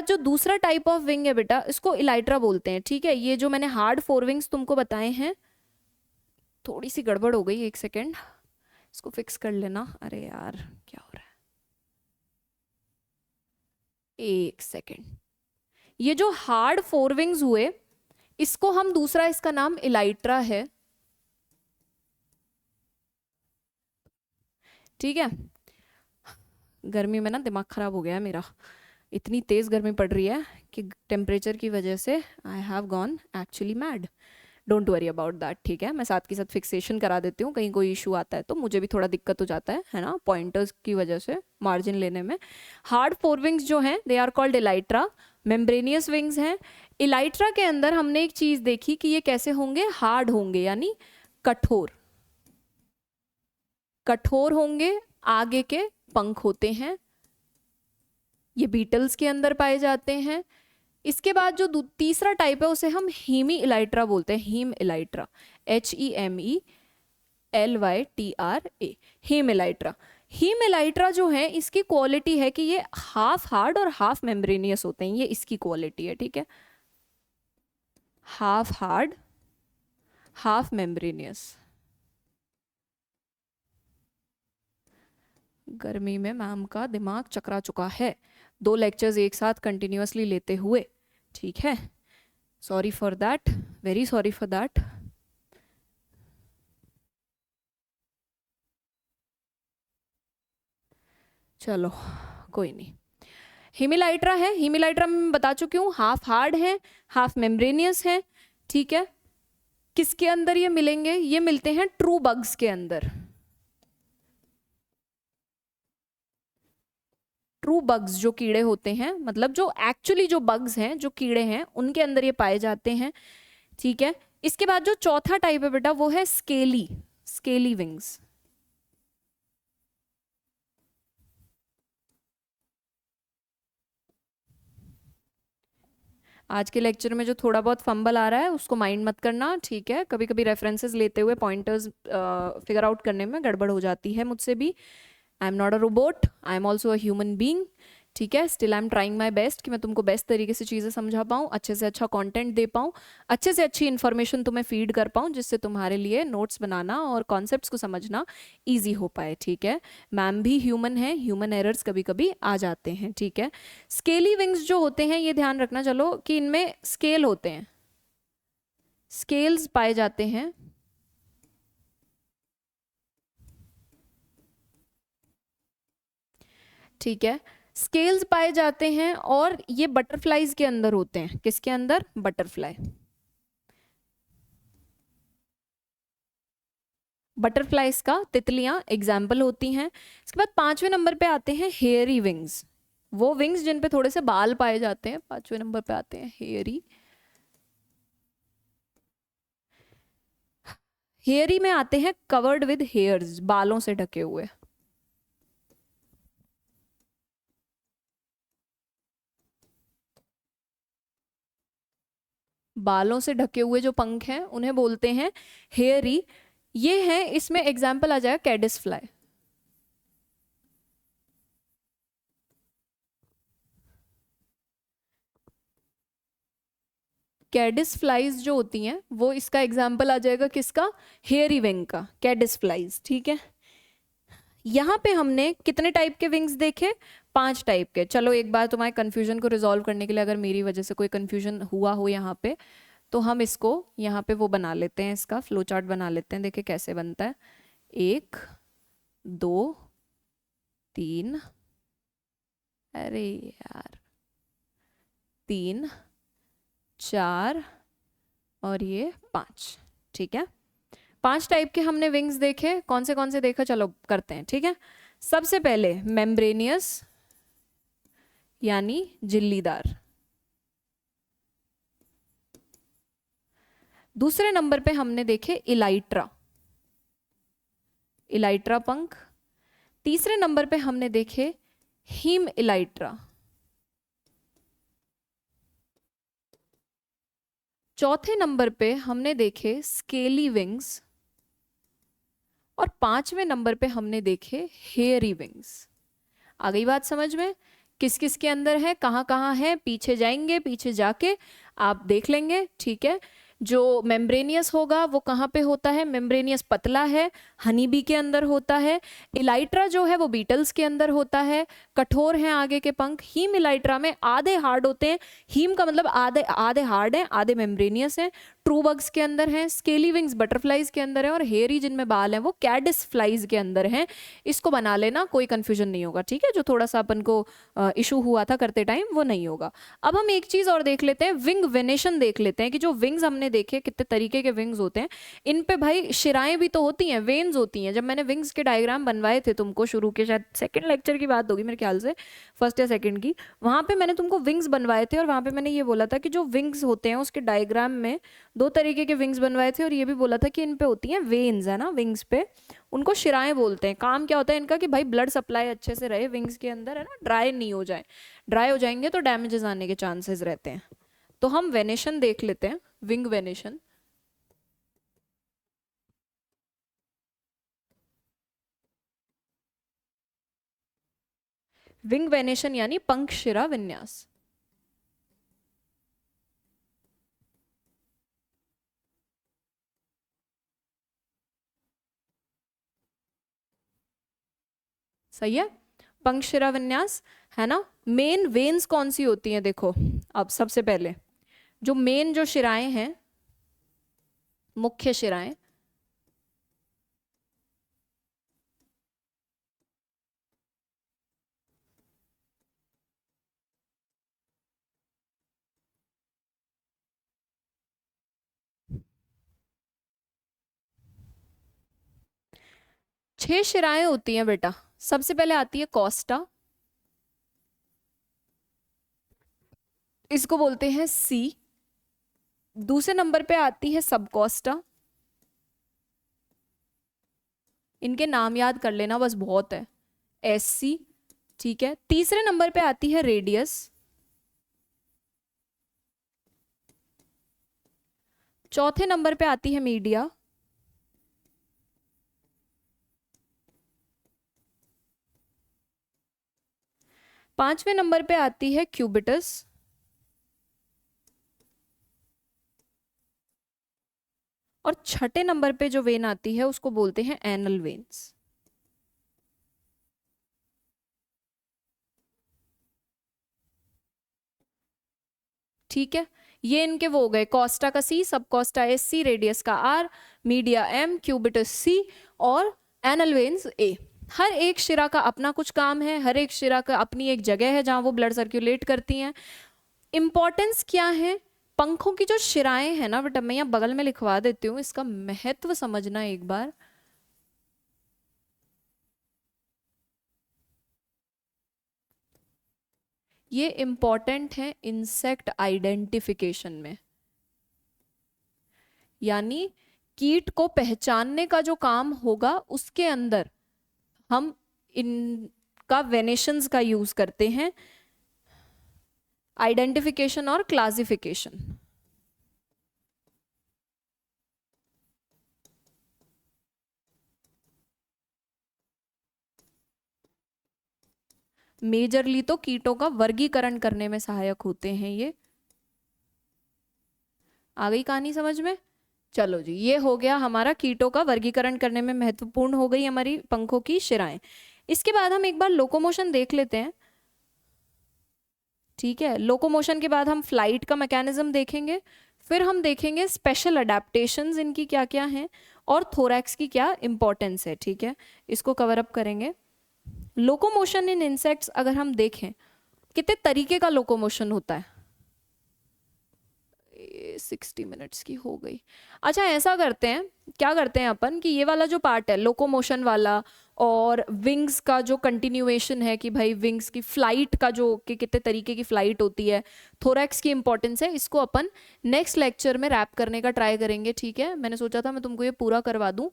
जो दूसरा टाइप ऑफ विंग है बेटा, इसको इलाइट्रा बोलते हैं। ठीक है, ये जो मैंने हार्ड फोर विंग्स तुमको बताए हैं, थोड़ी सी गड़बड़ हो गई, एक सेकेंड इसको फिक्स कर लेना। अरे यार क्या हो रहा है, एक सेकेंड। ये जो हार्ड फोर विंग्स हुए, इसको हम दूसरा, इसका नाम इलाइट्रा है। ठीक है, गर्मी में ना दिमाग खराब हो गया है मेरा, इतनी तेज गर्मी पड़ रही है कि टेम्परेचर की वजह से I have gone actually mad. Don't worry about that. ठीक है, मैं साथ के साथ फिक्सेशन करा देती हूँ, कहीं कोई इशू आता है तो मुझे भी थोड़ा दिक्कत हो जाता है ना, पॉइंटर्स की वजह से मार्जिन लेने में। हार्ड फोर विंग्स जो हैं they are called elytra, membranous wings हैं। इलाइट्रा के अंदर हमने एक चीज देखी कि ये कैसे होंगे, हार्ड होंगे यानी कठोर, कठोर होंगे, आगे के पंख होते हैं, ये बीटल्स के अंदर पाए जाते हैं। इसके बाद जो तीसरा टाइप है उसे हम हीमी इलाइट्रा बोलते हैं, hem elytra, HEMELYTRA, hem elytra. Hem elytra जो है इसकी क्वालिटी है कि ये हाफ हार्ड और हाफ मेम्ब्रेनियस होते हैं, ये इसकी क्वालिटी है। ठीक है, हाफ हार्ड हाफ मेम्ब्रेनियस। गर्मी में मैम का दिमाग चकरा चुका है, 2 लेक्चर्स एक साथ कंटिन्यूअसली लेते हुए। ठीक है, sorry for that, very sorry for that. चलो कोई नहीं। हीमिलाइट्रा है, हीमिलाइट्रा मैं बता चुकी हूँ, हाफ हार्ड है, हाफ मेम्ब्रेनियस है। ठीक है, किसके अंदर ये मिलेंगे, ये मिलते हैं ट्रू बग्स के अंदर। ट्रू बग्स जो कीड़े होते हैं, मतलब जो एक्चुअली जो बग्स हैं, जो कीड़े हैं, उनके अंदर ये पाए जाते हैं। ठीक है, इसके बाद जो चौथा टाइप है बेटा वो है स्केली, स्केली विंग्स। आज के लेक्चर में जो थोड़ा बहुत फंबल आ रहा है उसको माइंड मत करना। ठीक है, कभी कभी रेफरेंसेस लेते हुए पॉइंटर्स फिगर आउट करने में गड़बड़ हो जाती है मुझसे भी। I am not a robot, I am also a human being. ठीक है, still I am trying my best कि मैं तुमको बेस्ट तरीके से चीज़ें समझा पाऊँ, अच्छे से अच्छा कंटेंट दे पाऊँ, अच्छे से अच्छी इन्फॉर्मेशन तुम्हें फीड कर पाऊँ, जिससे तुम्हारे लिए नोट्स बनाना और कॉन्सेप्ट्स को समझना ईजी हो पाए। ठीक है, मैम भी ह्यूमन है, ह्यूमन एरर्स कभी कभी आ जाते हैं। ठीक है, स्केली विंग्स जो होते हैं ये ध्यान रखना चलो कि इनमें स्केल होते हैं, स्केल्स पाए जाते हैं। ठीक है, स्केल्स पाए जाते हैं और ये बटरफ्लाईज के अंदर होते हैं। किसके अंदर, बटरफ्लाई। बटरफ्लाईज का तितलियां एग्जाम्पल होती हैं। इसके बाद 5वें नंबर पे आते हैं हेयरी विंग्स, वो विंग्स जिन पे थोड़े से बाल पाए जाते हैं। 5वें नंबर पे आते हैं हेयरी। हेयरी में आते हैं कवर्ड विद हेयर्स, बालों से ढके हुए। बालों से ढके हुए जो पंख हैं उन्हें बोलते हैं हेयरी। ये है, इसमें एग्जाम्पल आ जाएगा कैडिस फ्लाई। कैडिस फ्लाइज जो होती हैं वो इसका एग्जाम्पल आ जाएगा किसका, हेयरी विंग का, कैडिस फ्लाइज। ठीक है, यहाँ पे हमने कितने टाइप के विंग्स देखे, 5 टाइप के। चलो एक बार तुम्हारे कंफ्यूजन को रिजॉल्व करने के लिए, अगर मेरी वजह से कोई कंफ्यूजन हुआ हो यहाँ पे, तो हम इसको यहाँ पे वो बना लेते हैं, इसका फ्लो चार्ट बना लेते हैं। देखिए कैसे बनता है, 1 2 3, अरे यार 3 4 और ये 5। ठीक है, 5 टाइप के हमने विंग्स देखे। कौन से देखा, चलो करते हैं। ठीक है, सबसे पहले मेम्ब्रेनियस यानी झिल्लीदार। दूसरे नंबर पे हमने देखे इलाइट्रा, इलाइट्रा पंख। तीसरे नंबर पे हमने देखे हीम इलाइट्रा। चौथे नंबर पे हमने देखे स्केली विंग्स। और 5वें नंबर पे हमने देखे हेयरी विंग्स। आ गई बात समझ में, किस किस के अंदर है, कहाँ कहाँ है, पीछे जाएंगे, पीछे जाके आप देख लेंगे। ठीक है, जो मेम्ब्रेनियस होगा वो कहाँ पे होता है, मेम्ब्रेनियस पतला है, हनी बी के अंदर होता है। इलाइट्रा जो है वो बीटल्स के अंदर होता है, कठोर हैं आगे के पंख। हीम इलाइट्रा में आधे हार्ड होते हैं, हीम का मतलब आधे आधे हार्ड हैं, आधे मेम्ब्रेनियस हैं। ट्रू बग्स के अंदर हैं, स्केली विंग्स बटरफ्लाइज के अंदर है, और हेयरी जिनमें बाल हैं वो कैडिस फ्लाइज के अंदर हैं। इसको बना लेना, कोई कंफ्यूजन नहीं होगा। ठीक है, जो थोड़ा सा अपन को इशू हुआ था करते टाइम वो नहीं होगा। अब हम एक चीज और देख लेते हैं, विंग वेनेशन देख लेते हैं कि जो विंग्स हमने देखे कितने तरीके के विंग्स होते हैं। इन पे भाई शिराएं भी तो होती हैं, वेन्स होती हैं। जब मैंने विंग्स के डायग्राम बनवाए थे तुमको शुरू के, शायद सेकंड लेक्चर की बात होगी मेरे ख्याल से, फर्स्ट या सेकंड की, वहां पे मैंने तुमको विंग्स बनवाए थे। और वहां पे मैंने ये बोला था कि जो विंग्स होते हैं उसके डायग्राम में 2 तरीके के विंग्स बनवाए थे, और ये भी बोला था कि इन पे होती हैं वेन्स, है ना, विंग्स पे। उनको शिराएं बोलते हैं। काम क्या होता है इनका कि भाई ब्लड सप्लाई अच्छे से रहे विंग्स के अंदर, है ना, ड्राई नहीं हो जाए। ड्राई हो जाएंगे तो डैमेजेस आने के चांसेस रहते हैं। तो हम वेनेशन देख लेते हैं, विंग वेनेशन। विंग वेनेशन यानी पंख शिरा विन्यास। सही है, पंख शिरा विन्यास, है ना। मेन वेन्स कौन सी होती हैं देखो। अब सबसे पहले जो मेन जो शिराएं हैं, मुख्य शिराएं, छह शिराएं होती हैं बेटा। सबसे पहले आती है कोस्टा, इसको बोलते हैं सी। दूसरे नंबर पे आती है सबकोस्टा, इनके नाम याद कर लेना बस बहुत है, एस सी। ठीक है, तीसरे नंबर पे आती है रेडियस। चौथे नंबर पे आती है मीडिया। पांचवें नंबर पे आती है क्यूबिटस। और छठे नंबर पे जो वेन आती है उसको बोलते हैं एनल वेन्स। ठीक है, ये इनके वो हो गए, कोस्टा का सी, सब कोस्टा एस सी, रेडियस का आर, मीडिया एम, क्यूबिटस सी और एनल वेन्स ए। हर एक शिरा का अपना कुछ काम है, हर एक शिरा का अपनी एक जगह है जहां वो ब्लड सर्कुलेट करती हैं। इंपॉर्टेंस क्या है, पंखों की जो शिराएं हैं ना बेटा, मैं यहाँ बगल में लिखवा देती हूँ, इसका महत्व समझना एक बार। ये इंपॉर्टेंट है इंसेक्ट आइडेंटिफिकेशन में, यानी कीट को पहचानने का जो काम होगा उसके अंदर हम इनका वेनेशंस का यूज करते हैं, आइडेंटिफिकेशन और क्लासिफिकेशन। मेजरली तो कीटों का वर्गीकरण करने में सहायक होते हैं ये। आ गई कहानी समझ में? चलो जी, ये हो गया हमारा कीटों का वर्गीकरण करने में महत्वपूर्ण हो गई हमारी पंखों की शिराएं। इसके बाद हम एक बार लोकोमोशन देख लेते हैं। ठीक है, लोकोमोशन के बाद हम फ्लाइट का मैकेनिज्म देखेंगे, फिर हम देखेंगे स्पेशल अडेप्टेशंस इनकी क्या क्या हैं, और थोरैक्स की क्या इंपॉर्टेंस है। ठीक है, इसको कवर अप करेंगे। लोकोमोशन इन इंसेक्ट्स अगर हम देखें, कितने तरीके का लोकोमोशन होता है। 60 मिनट्स की हो गई। अच्छा, ऐसा करते हैं, क्या करते हैं अपन कि ये वाला जो पार्ट है लोकोमोशन वाला, और विंग्स का जो कंटिन्यूएशन है कि भाई विंग्स की फ्लाइट का जो कि कितने तरीके की फ्लाइट होती है, थोरैक्स की इंपॉर्टेंस है, इसको अपन नेक्स्ट लेक्चर में रैप करने का ट्राई करेंगे। ठीक है, मैंने सोचा था मैं तुमको ये पूरा करवा दूं,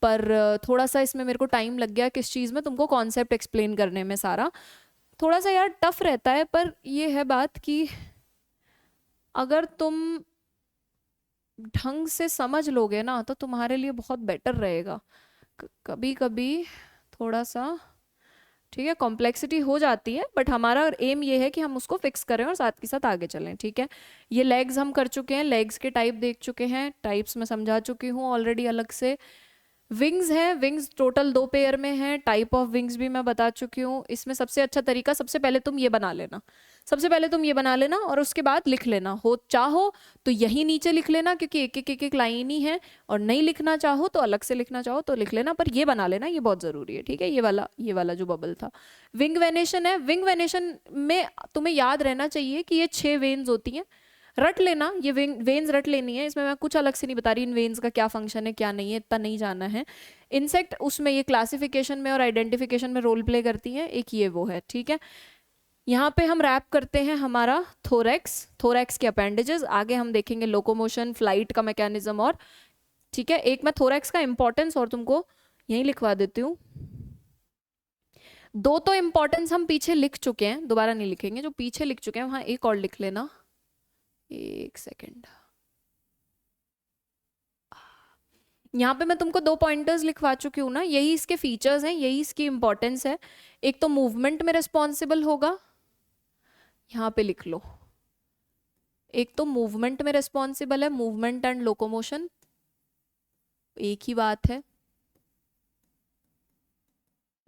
पर थोड़ा सा इसमें मेरे को टाइम लग गया किस चीज़ में, तुमको कॉन्सेप्ट एक्सप्लेन करने में सारा थोड़ा सा यार टफ रहता है। पर ये है बात कि अगर तुम ढंग से समझ लोगे ना तो तुम्हारे लिए बहुत बेटर रहेगा। कभी कभी थोड़ा सा, ठीक है, कॉम्प्लेक्सिटी हो जाती है, बट हमारा एम ये है कि हम उसको फिक्स करें और साथ के साथ आगे चलें। ठीक है, ये लेग्स हम कर चुके हैं, लेग्स के टाइप देख चुके हैं, टाइप्स में समझा चुकी हूँ ऑलरेडी अलग से। विंग्स हैं, विंग्स टोटल 2 पेयर में हैं, टाइप ऑफ विंग्स भी मैं बता चुकी हूँ। इसमें सबसे अच्छा तरीका, सबसे पहले तुम ये बना लेना, सबसे पहले तुम ये बना लेना और उसके बाद लिख लेना। हो चाहो तो यही नीचे लिख लेना क्योंकि एक एक लाइन ही है, और नहीं लिखना चाहो तो अलग से लिखना चाहो तो लिख लेना, पर ये बना लेना, ये बहुत जरूरी है। ठीक है, ये वाला जो बबल था विंग वेनेशन है। विंग वेनेशन में तुम्हें याद रहना चाहिए कि ये 6 वेन्स होती हैं, रट लेना, ये वेन्स रट लेनी है। इसमें मैं कुछ अलग से नहीं बता रही, इन वेन्स का क्या फंक्शन है क्या नहीं है इतना नहीं जाना है। इंसेक्ट उसमें ये क्लासिफिकेशन में और आइडेंटिफिकेशन में रोल प्ले करती है, एक ये वो है। ठीक है, यहाँ पे हम रैप करते हैं हमारा थोरैक्स, थोरैक्स के अपेंडेजेस, आगे हम देखेंगे लोकोमोशन, फ्लाइट का मैकेनिज्म, और ठीक है, एक मैं थोरैक्स का इंपॉर्टेंस और तुमको यहीं लिखवा देती हूँ। 2 तो इंपॉर्टेंस हम पीछे लिख चुके हैं, दोबारा नहीं लिखेंगे, जो पीछे लिख चुके हैं वहां एक और लिख लेना। एक सेकेंड, यहाँ पे मैं तुमको 2 पॉइंटर्स लिखवा चुकी हूँ ना, यही इसके फीचर्स हैं, यही इसकी इंपॉर्टेंस है। एक तो मूवमेंट में रिस्पॉन्सिबल होगा, यहाँ पे लिख लो, एक तो मूवमेंट में रिस्पॉन्सिबल है, मूवमेंट एंड लोकोमोशन एक ही बात है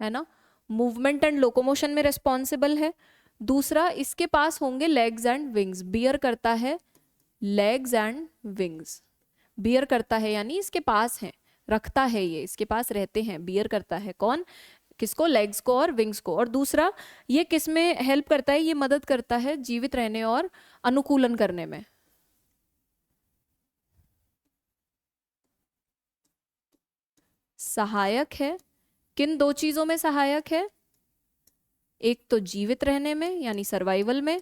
ना, मूवमेंट एंड लोकोमोशन में रिस्पॉन्सिबल है। दूसरा, इसके पास होंगे लेग्स एंड विंग्स, बियर करता है लेग्स एंड विंग्स, बियर करता है यानी इसके पास है, रखता है, ये इसके पास रहते हैं, बियर करता है कौन, किसको, लेग्स को और विंग्स को। और दूसरा, ये किस में हेल्प करता है, ये मदद करता है जीवित रहने और अनुकूलन करने में। सहायक है, किन 2 चीजों में सहायक है, एक तो जीवित रहने में यानी सर्वाइवल में,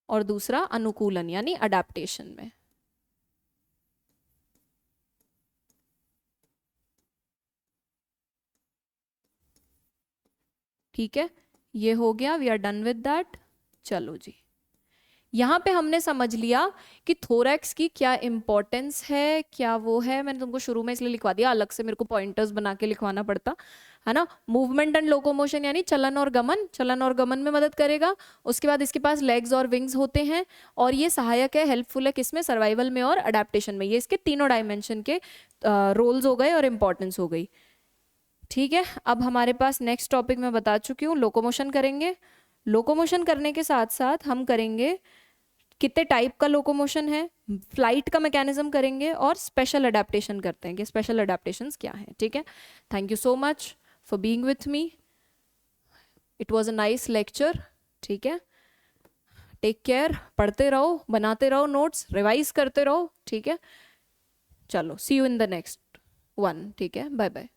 और दूसरा अनुकूलन यानी अडेप्टेशन में। ठीक है, ये हो गया, we are done with that. चलो जी, यहाँ पे हमने समझ लिया कि थोरैक्स की क्या इंपॉर्टेंस है, क्या वो है, मैंने तुमको शुरू में इसलिए लिखवा दिया, अलग से मेरे को पॉइंटर्स बना के लिखवाना पड़ता है ना। मूवमेंट एंड लोकोमोशन यानी चलन और गमन, चलन और गमन में मदद करेगा। उसके बाद इसके पास लेग्स और विंग्स होते हैं, और ये सहायक है, हेल्पफुल है किसमें, सर्वाइवल में और अडेप्टेशन में। ये इसके तीनों डायमेंशन के रोल्स हो गए और इंपॉर्टेंस हो गई। ठीक है, अब हमारे पास नेक्स्ट टॉपिक मैं बता चुकी हूँ, लोकोमोशन करेंगे। लोकोमोशन करने के साथ साथ हम करेंगे कितने टाइप का लोकोमोशन है, फ्लाइट का मैकेनिज्म करेंगे, और स्पेशल अडेप्टेशन करते हैं कि स्पेशल अडेप्टेशंस क्या है। ठीक है, thank you so much for being with me, it was a nice lecture. ठीक है, टेक केयर, पढ़ते रहो, बनाते रहो नोट्स, रिवाइज करते रहो। ठीक है, चलो see you in the next one. ठीक है, बाय बाय।